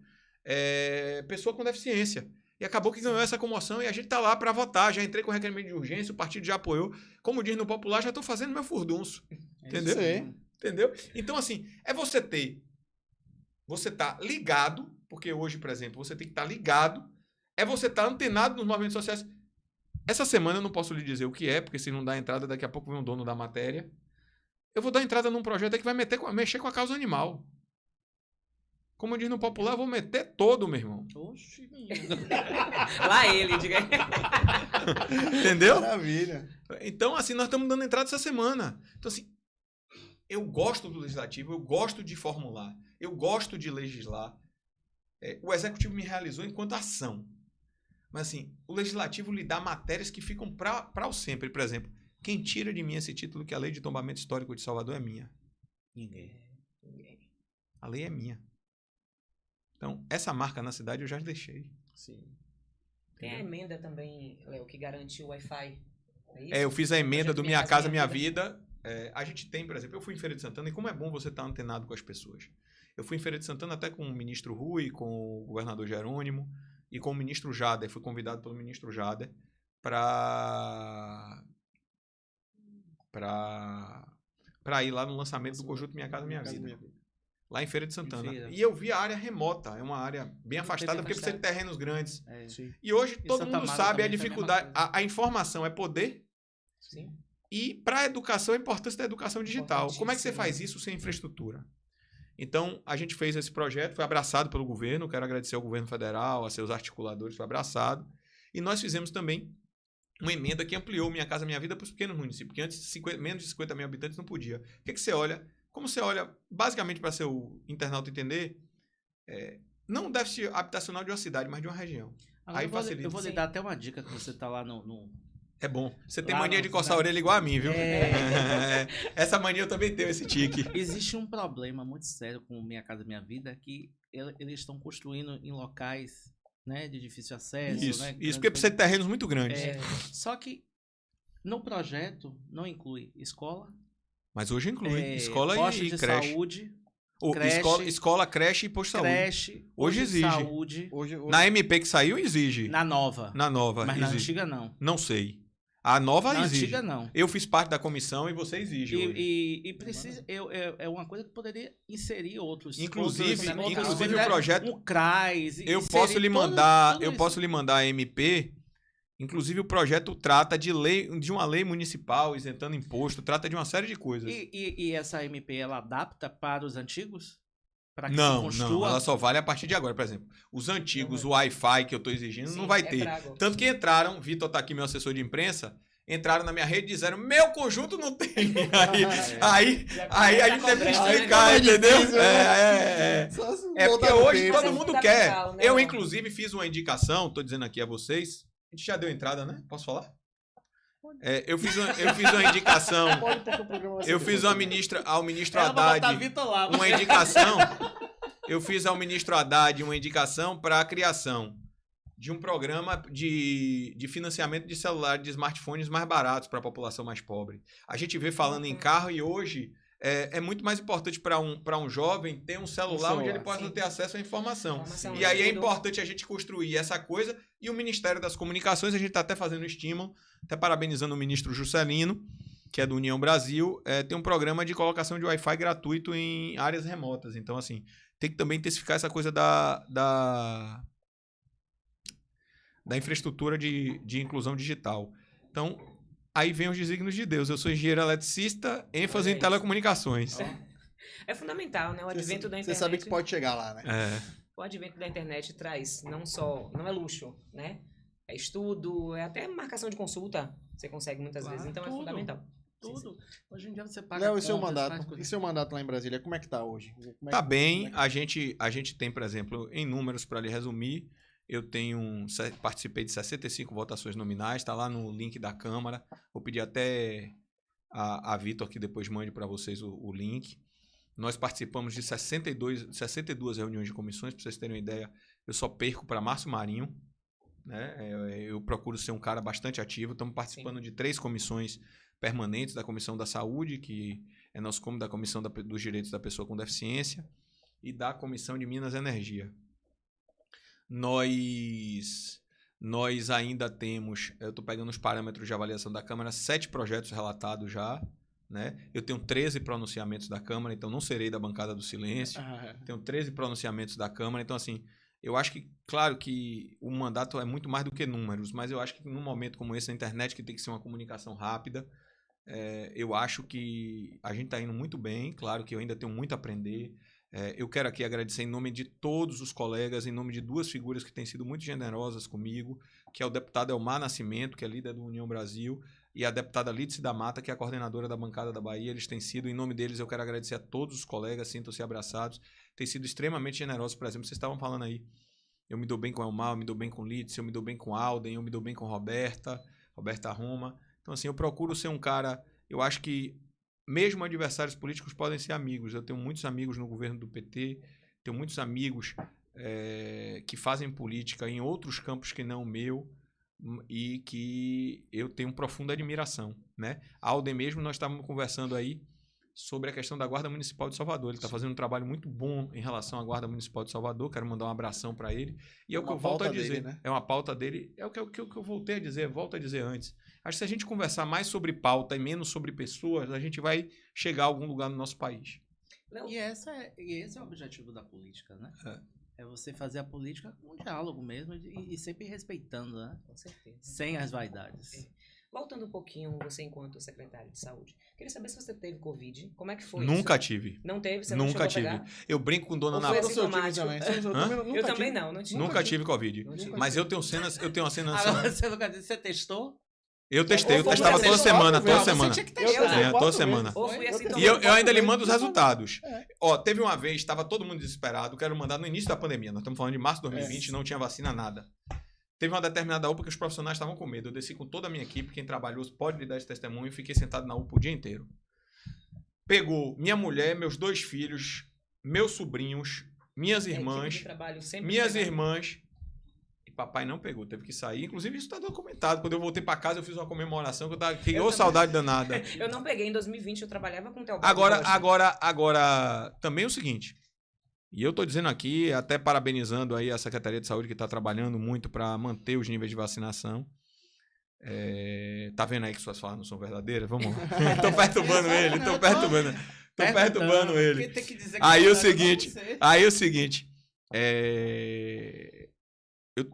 pessoa com deficiência. E acabou que ganhou essa comoção e a gente está lá para votar. Já entrei com requerimento de urgência, o partido já apoiou. Como diz no popular, já estou fazendo meu furdunço. Entendeu? Entendeu? Então, assim, você tá ligado, porque hoje, por exemplo, você tem que estar ligado, você estar antenado nos movimentos sociais. Essa semana eu não posso lhe dizer o que é, porque se não dá entrada, daqui a pouco vem um dono da matéria. Eu vou dar entrada num projeto aí que vai mexer com a causa animal. Como diz no popular, eu vou meter todo, meu irmão. Oxi, menino. Lá ele, diga aí. Entendeu? Maravilha. Então, assim, nós estamos dando entrada essa semana. Então, assim, eu gosto do Legislativo, eu gosto de formular, eu gosto de legislar. O Executivo me realizou enquanto ação. Mas, assim, o Legislativo lhe dá matérias que ficam para o sempre. Por exemplo, quem tira de mim esse título que a Lei de Tombamento Histórico de Salvador é minha? Ninguém. A lei é minha. Então, essa marca na cidade eu já deixei. Sim. Tem a emenda também, Léo, que garante o Wi-Fi. É isso? Eu fiz a emenda do Minha Casa Minha Vida. A gente tem, por exemplo, eu fui em Feira de Santana e como é bom você estar antenado com as pessoas. Eu fui em Feira de Santana até com o ministro Rui, com o governador Jerônimo, e com o ministro Jader, fui convidado pelo ministro Jader para ir lá no lançamento do conjunto Minha Casa Minha Vida. Lá em Feira de Santana. E eu vi a área remota, é uma área bem afastada, porque precisa de terrenos grandes. E hoje todo mundo sabe a dificuldade, a informação é poder. Sim. E para a educação, a importância da educação digital. Como é que você faz isso sem infraestrutura? Então, a gente fez esse projeto, foi abraçado pelo governo, quero agradecer ao governo federal, a seus articuladores, foi abraçado. E nós fizemos também uma emenda que ampliou Minha Casa Minha Vida para os pequenos municípios, porque antes menos de 50 mil habitantes não podia. O que você olha? Como você olha, basicamente para seu internauta entender, não o déficit habitacional de uma cidade, mas de uma região. Aí facilita. Eu vou lhe dar até uma dica que você está lá no... É bom. Você tem mania de coçar a orelha igual a mim, viu? Essa mania eu também tenho, esse tique. Existe um problema muito sério com Minha Casa Minha Vida, que eles estão construindo em locais, né, de difícil acesso. Isso, né, isso porque precisa de terrenos muito grandes. Só que no projeto não inclui escola. Mas hoje inclui escola e de creche. Saúde. Escola, creche e posto de saúde. Creche, hoje exige. Saúde. Hoje... Na MP que saiu, exige. Na nova. exige. Mas na antiga não. Não sei. A nova na exige. Na antiga não. Eu fiz parte da comissão e você exige hoje. E precisa, é uma coisa que poderia inserir outros. Inclusive outros, o projeto... Um CRAS. Eu posso lhe mandar a MP... Inclusive, o projeto trata de uma lei municipal isentando imposto, trata de uma série de coisas. E essa MP, ela adapta para os antigos? para que se Não, construa? ela só vale a partir de agora. Por exemplo, os antigos, o Wi-Fi que eu estou exigindo, Sim, não vai é ter. pra agora. Tanto que entraram, Vitor tá aqui, meu assessor de imprensa, entraram na minha rede e disseram, meu conjunto não tem. Aí a gente teve que explicar, entendeu? Só se É voltar porque no hoje tempo. Mas todo é mundo quer. fundamental, né, Eu, Léo? inclusive, fiz uma indicação, tô dizendo aqui a vocês. A gente já deu entrada, né? Posso falar? Eu fiz uma indicação. Pode, porque o programa vai ser Eu fiz depois ao ministro Ela vai botar Haddad Vitor lá. uma indicação. Eu fiz ao ministro Haddad uma indicação para a criação de um programa de financiamento de celular, de smartphones mais baratos para a população mais pobre. A gente vê falando em carro e hoje é muito mais importante para um jovem ter um celular onde ele possa sim. ter acesso à informação. Informação, E aí é tudo. importante a gente construir essa coisa. E o Ministério das Comunicações, a gente está até fazendo estímulo, até parabenizando o ministro Juscelino, que é do União Brasil, tem um programa de colocação de Wi-Fi gratuito em áreas remotas. Então, assim, tem que também intensificar essa coisa da infraestrutura de inclusão digital. Então, aí vem os desígnios de Deus. Eu sou engenheiro eletricista, ênfase Olha em isso. telecomunicações. É fundamental, né? O advento da internet. Você sabe que pode chegar lá, né? O advento da internet traz não é luxo, né? É estudo, é até marcação de consulta. Você consegue muitas Claro, vezes, então tudo. é fundamental. Tudo. Hoje em dia você paga Léo, e seu contas, faz mandato? coisa. E seu mandato lá em Brasília, como é que tá hoje? Como é Tá que- bem, como é a gente tem, por exemplo, em números, para lhe resumir, eu participei de 65 votações nominais, está lá no link da Câmara. Vou pedir até a Vitor que depois mande para vocês o link. Nós participamos de 62 reuniões de comissões, para vocês terem uma ideia, eu só perco para Márcio Marinho, né? Eu procuro ser um cara bastante ativo. Estamos participando de 3 comissões permanentes, da Comissão da Saúde, que é nosso como da Comissão dos Direitos da Pessoa com Deficiência, e da Comissão de Minas e Energia. Nós ainda temos, eu estou pegando os parâmetros de avaliação da Câmara, 7 projetos relatados já, né? Eu tenho 13 pronunciamentos da Câmara, então não serei da bancada do silêncio. Tenho 13 pronunciamentos da Câmara, então assim, eu acho que, claro que o mandato é muito mais do que números, mas eu acho que num momento como esse, na internet, que tem que ser uma comunicação rápida, eu acho que a gente está indo muito bem, claro que eu ainda tenho muito a aprender. Eu quero aqui agradecer em nome de todos os colegas, em nome de 2 figuras que têm sido muito generosas comigo, que é o deputado Elmar Nascimento, que é líder do União Brasil, e a deputada Lídice da Mata, que é a coordenadora da bancada da Bahia. Eles têm sido, em nome deles, eu quero agradecer a todos os colegas, sintam-se abraçados, têm sido extremamente generosos. Por exemplo, vocês estavam falando aí, eu me dou bem com o Elmar, eu me dou bem com Lídice, eu me dou bem com Alden, eu me dou bem com Roberta Roma. Então, assim, eu procuro ser um cara, eu acho que mesmo adversários políticos podem ser amigos. Eu tenho muitos amigos no governo do PT, tenho muitos amigos que fazem política em outros campos que não o meu e que eu tenho profunda admiração, né? Alden mesmo, nós estávamos conversando aí sobre a questão da Guarda Municipal de Salvador. Ele está fazendo um trabalho muito bom em relação à Guarda Municipal de Salvador. Quero mandar um abração para ele. E é o que eu volto a dizer. Dele, né? É uma pauta dele. É o que eu voltei a dizer, volto a dizer antes. Acho que se a gente conversar mais sobre pauta e menos sobre pessoas, a gente vai chegar a algum lugar no nosso país. Léo, E esse é o objetivo da política, né? É você fazer a política com um diálogo mesmo e sempre respeitando, né? com certeza. Sem as vaidades. Voltando um pouquinho, você enquanto secretário de saúde, queria saber se você teve Covid, como é que foi Nunca isso? tive. Não teve? Você Nunca não chegou a tive. pegar? Eu brinco com Dona Ou Ana foi No seu time assintomático. também. Eu também não tive. Nunca tive Covid. Não tive. Mas eu tenho uma cenas. Agora, você nunca disse, você testou? Eu testei, eu Ou foi testava você toda testou, semana, velho. toda Você semana. tinha que Eu testar. testei toda 4 semana. vezes. Ou fui Eu assintomático. E eu ainda lhe mando os resultados. É. Ó, teve uma vez, estava todo mundo desesperado, quero mandar no início da pandemia. Nós estamos falando de março de 2020, não tinha vacina, nada. Teve uma determinada UPA que os profissionais estavam com medo. Eu desci com toda a minha equipe, quem trabalhou pode lhe dar esse testemunho, e fiquei sentado na UPA o dia inteiro. Pegou minha mulher, meus 2 filhos, meus sobrinhos, minhas Equipe de irmãs, trabalho sempre minhas pegando. irmãs. E papai não pegou, teve que sair. Inclusive, isso está documentado. Quando eu voltei para casa, eu fiz uma comemoração que eu tava. Criou também. saudade danada. Eu não peguei em 2020, eu trabalhava com o Teobaldo Agora, também é o seguinte. E eu estou dizendo aqui, até parabenizando aí a Secretaria de Saúde, que está trabalhando muito para manter os níveis de vacinação. Tá vendo aí que suas falas não são verdadeiras? Vamos lá. Tô perturbando ele, tô perturbando ele. Tem que dizer que Aí não o dá pra seguinte, você. Aí o seguinte,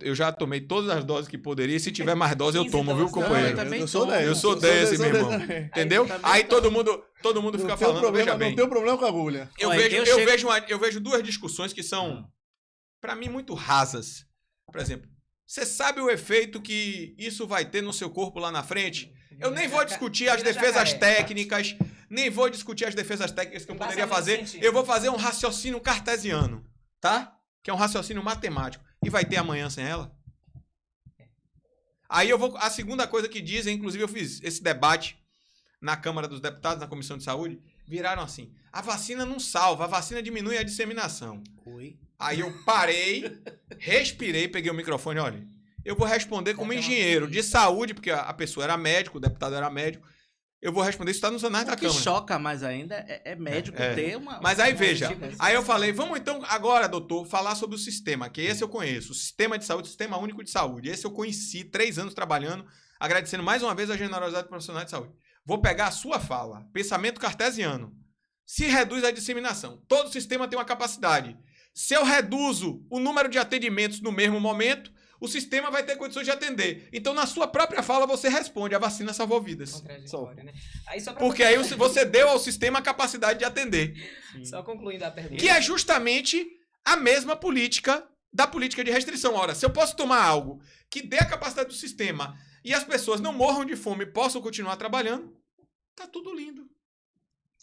Eu já tomei todas as doses que poderia. E se tiver mais dose, eu 15 tomo, viu, doses. companheiro? Não, eu também eu sou tomo. 10. Eu sou desse, meu irmão. Entendeu? Aí todo mundo fica falando, veja bem. Não tem problema com a agulha. Eu Olha, vejo duas discussões que são, pra mim, muito rasas. Por exemplo, você sabe o efeito que isso vai ter no seu corpo lá na frente? Eu nem vou discutir as Vira defesas jacaré. técnicas, nem vou discutir as defesas técnicas que eu poderia Embasamento fazer. científico. Eu vou fazer um raciocínio cartesiano, tá? Que é um raciocínio matemático. E vai ter amanhã sem ela? Aí eu vou. A segunda coisa que dizem, inclusive eu fiz esse debate na Câmara dos Deputados, na Comissão de Saúde, viraram assim: a vacina não salva, a vacina diminui a disseminação. Oi. Aí eu parei, respirei, peguei o microfone, olha. Eu vou responder como engenheiro de saúde, porque a pessoa era médico, o deputado era médico. Eu vou responder, isso está nos anais da O que Câmara. choca mais ainda é médico ter uma... Mas aí uma veja, atitude dessa. aí eu falei, vamos então agora, doutor, falar sobre o sistema, que esse eu conheço, o sistema de saúde, o Sistema Único de Saúde. Esse eu conheci, 3 anos trabalhando, agradecendo mais uma vez a generosidade do profissional de saúde. Vou pegar a sua fala, pensamento cartesiano. Se reduz a disseminação, todo sistema tem uma capacidade. Se eu reduzo o número de atendimentos no mesmo momento, o sistema vai ter condições de atender. Então, na sua própria fala, você responde, a vacina salvou vidas. Contraditório, né? Aí só pra Porque aí você deu ao sistema a capacidade de atender. Só concluindo a pergunta. Que é justamente a mesma política da política de restrição. Ora, se eu posso tomar algo que dê a capacidade do sistema e as pessoas não morram de fome e possam continuar trabalhando, tá tudo lindo.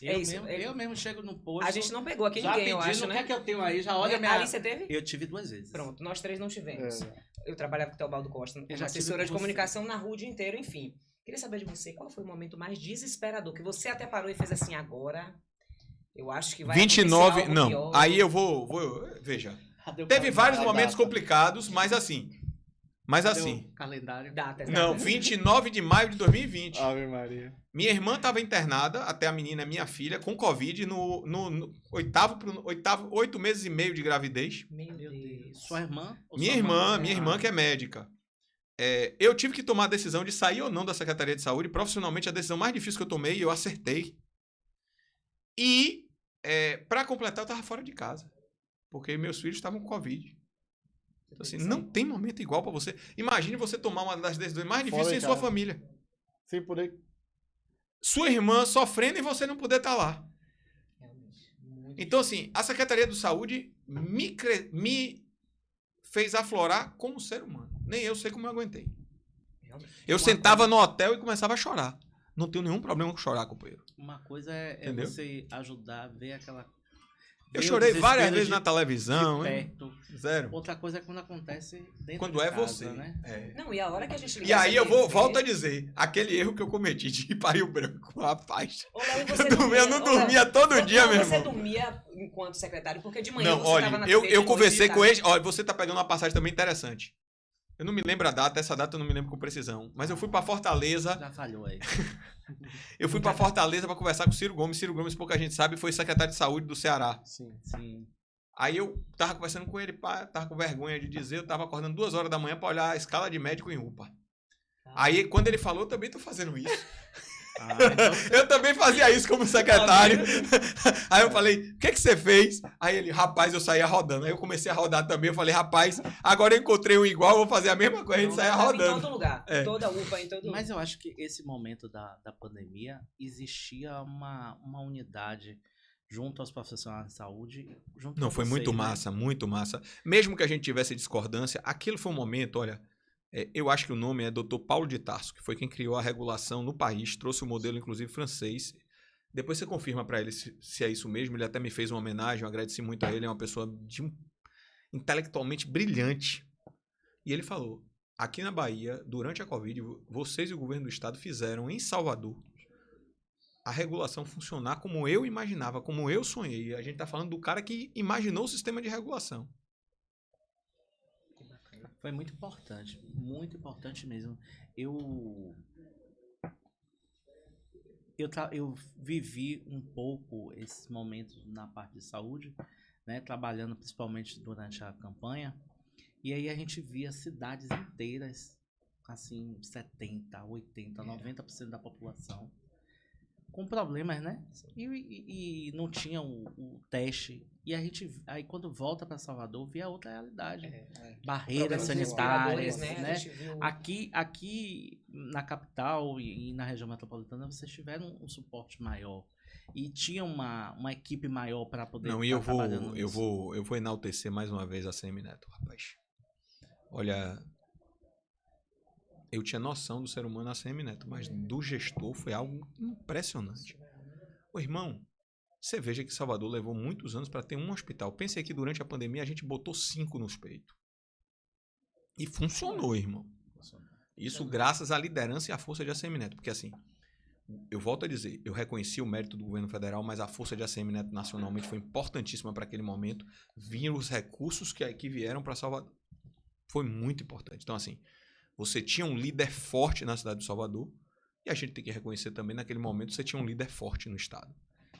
É isso, Eu mesmo chego no posto... A gente não pegou aqui já ninguém, eu pedindo, acho, o que né? é que eu tenho aí? Já olha a minha... Ali você teve? Eu tive 2 vezes. Pronto, nós 3 não tivemos. É. Eu trabalhava com o Teobaldo Costa, Eu como já tive assessora de com você. comunicação na rua o dia inteiro, enfim. Queria saber de você, qual foi o momento mais desesperador, que você até parou e fez assim, agora eu acho que vai 29, acontecer algo não. pior. Aí eu vou veja. Cadê o Teve calendário? vários A momentos data? complicados, mas assim. Cadê o calendário. Datas, Não, datas. 29 de maio de 2020. Ave Maria. Minha irmã estava internada, até a menina é minha filha, com Covid no 8 meses e meio de gravidez. Meu Meu Deus. Deus. Sua irmã? Ou Minha sua irmã, mãe? que é médica. Eu tive que tomar a decisão de sair ou não da Secretaria de Saúde. Profissionalmente, a decisão mais difícil que eu tomei, eu acertei. E, para completar, eu estava fora de casa. Porque meus filhos estavam com Covid. Então, assim, não tem momento igual para você. Imagine você tomar uma das decisões mais Fora difíceis de em sua casa. família. Sem poder. Sua irmã sofrendo e você não poder estar lá. Realmente, muito Então, assim, a Secretaria de Saúde me fez aflorar como ser humano. Nem eu sei como eu aguentei. realmente. Eu Uma sentava no hotel e começava a chorar. Não tenho nenhum problema com chorar, companheiro. Uma coisa é Entendeu? você ajudar a ver aquela... Eu ver o chorei várias desespero vezes de- na televisão. de hein? perto. Zero. Outra coisa é quando acontece dentro Quando de é casa, você. né? Não, e a hora que a gente E aí eu ligasse volto a dizer, aquele erro que eu cometi de ir para Rio Branco, rapaz. Ô, Léo, e você Eu não Ô, Léo, dormia todo dia, não, meu você irmão. dormia enquanto secretário, porque de manhã Não, você olha, tava na eu TV, de noite conversei com tava- ele. Olha, você tá pegando uma passagem também interessante. Eu não me lembro a data, essa data eu não me lembro com precisão. Mas eu fui para Fortaleza. Já falhou aí. Eu fui para Fortaleza para conversar com o Ciro Gomes. Ciro Gomes, pouca gente sabe, foi secretário de saúde do Ceará. Sim. Sim. Aí eu tava conversando com ele, pá, tava com vergonha de dizer, eu tava acordando 2 horas da manhã para olhar a escala de médico em UPA. Aí quando ele falou, eu também tô fazendo isso. Então, Eu também fazia isso como secretário. Aí eu falei, o que você fez? Aí ele, rapaz, eu saía rodando. Aí eu comecei a rodar também. Eu falei, rapaz, agora eu encontrei um igual, vou fazer a mesma coisa. A gente saia Tava em rodando. todo lugar. É. Toda UPA em todo lugar. mas eu acho que esse momento da pandemia existia uma unidade junto aos profissionais de saúde. Junto Não, com foi muito vocês, né? massa, muito massa. Mesmo que a gente tivesse discordância, aquilo foi um momento, olha, eu acho que o nome é Dr. Paulo de Tarso, que foi quem criou a regulação no país, trouxe o modelo, inclusive, francês. Depois você confirma para ele se é isso mesmo. Ele até me fez uma homenagem, eu agradeci muito a ele, é uma pessoa intelectualmente brilhante. E ele falou, aqui na Bahia, durante a Covid, vocês e o governo do estado fizeram em Salvador a regulação funcionar como eu imaginava, como eu sonhei. A gente está falando do cara que imaginou o sistema de regulação. Foi muito importante mesmo. Eu vivi um pouco esses momentos na parte de saúde, né, trabalhando principalmente durante a campanha, e aí a gente via cidades inteiras, assim, 70%, 80%, 90% da população com problemas, né? E não tinha o teste. E a gente, aí quando volta para Salvador, via outra realidade. Barreiras sanitárias, né? né? A gente viu... Aqui na capital e na região metropolitana, vocês tiveram um suporte maior. E tinha uma equipe maior para poder... Não, e eu vou enaltecer mais uma vez a Semineto, rapaz. Olha, eu tinha noção do ser humano a Semineto, mas do gestor foi algo impressionante. Ô, irmão, você veja que Salvador levou muitos anos para ter um hospital. Pensei que durante a pandemia a gente botou 5 nos peitos. E funcionou, irmão. Isso graças à liderança e à força de ACM Neto. Porque assim, eu volto a dizer, eu reconheci o mérito do governo federal, mas a força de ACM Neto nacionalmente foi importantíssima para aquele momento. Viram os recursos que vieram para Salvador. Foi muito importante. Então assim, você tinha um líder forte na cidade de Salvador e a gente tem que reconhecer também, naquele momento, você tinha um líder forte no estado.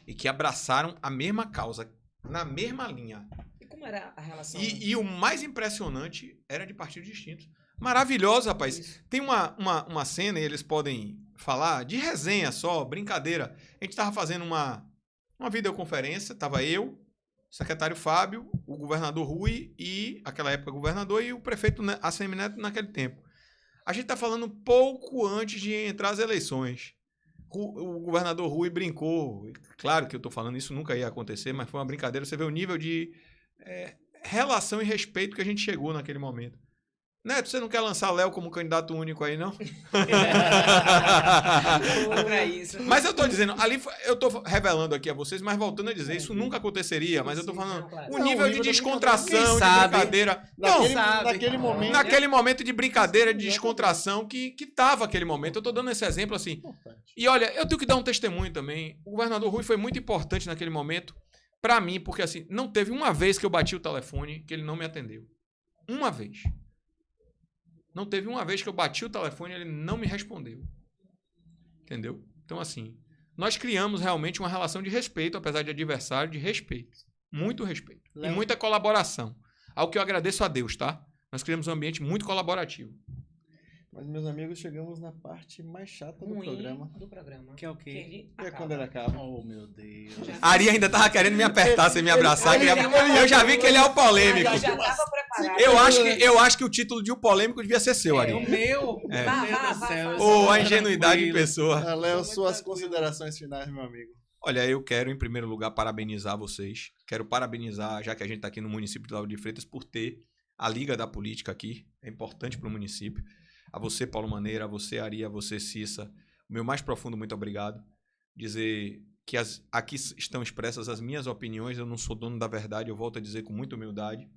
E que abraçaram a mesma causa, na mesma linha. E como era a relação? E o mais impressionante era de partidos distintos. Maravilhoso, rapaz. Isso. Tem uma cena, e eles podem falar, de resenha só, brincadeira. A gente estava fazendo uma videoconferência, estava eu, o secretário Fábio, o governador Rui, e, naquela época, o governador, e o prefeito ACM Neto naquele tempo. A gente está falando pouco antes de entrar as eleições. O governador Rui brincou, claro que eu estou falando isso, nunca ia acontecer, mas foi uma brincadeira. Você vê o nível de relação e respeito que a gente chegou naquele momento. Neto, você não quer lançar Léo como candidato único aí, não? Mas eu estou dizendo, ali eu estou revelando aqui a vocês, mas voltando a dizer, isso nunca aconteceria, mas eu estou falando o nível de descontração, de brincadeira. Naquele momento de brincadeira, de descontração que estava aquele momento. Eu estou dando esse exemplo assim. E olha, eu tenho que dar um testemunho também. O governador Rui foi muito importante naquele momento para mim, porque assim, não teve uma vez que eu bati o telefone que ele não me atendeu. Uma vez. Não teve uma vez que eu bati o telefone e ele não me respondeu. Entendeu? Então, assim, nós criamos realmente uma relação de respeito, apesar de adversário, de respeito. Muito respeito. E muita colaboração. Ao que eu agradeço a Deus, tá? Nós criamos um ambiente muito colaborativo. Mas, meus amigos, chegamos na parte mais chata do programa. Que é o quê? Que é quando ele acaba. Oh, meu Deus. Ari ainda tava querendo me apertar, sem me abraçar. Eu já vi que ele é o polêmico. Já tava preparado. Eu acho que o título de o polêmico devia ser seu, Ari. O meu? É. Meu Deus do céu. Ou a ingenuidade em pessoa. Léo, suas considerações finais, meu amigo. Olha, eu quero, em primeiro lugar, parabenizar vocês. Quero parabenizar, já que a gente está aqui no município de Lauro de Freitas, por ter a Liga da Política aqui. É importante para o município. A você, Paulo Maneira, a você, Ari, a você, Cissa. O meu mais profundo muito obrigado. Dizer que aqui estão expressas as minhas opiniões. Eu não sou dono da verdade, eu volto a dizer com muita humildade.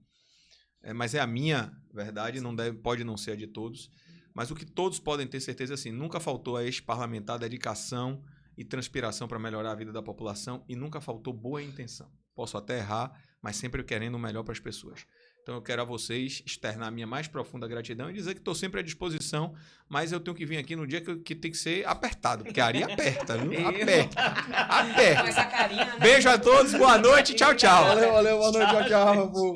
Mas é a minha verdade, pode não ser a de todos. Mas o que todos podem ter certeza é assim, nunca faltou a este parlamentar dedicação e transpiração para melhorar a vida da população e nunca faltou boa intenção. Posso até errar, mas sempre querendo o melhor para as pessoas. Então eu quero a vocês externar a minha mais profunda gratidão e dizer que estou sempre à disposição, mas eu tenho que vir aqui no dia que tem que ser apertado, porque a Ari aperta, viu? Aperta. Mas a carinha, né? Beijo a todos, boa noite, tchau, tchau. Valeu, boa noite, tchau, povo.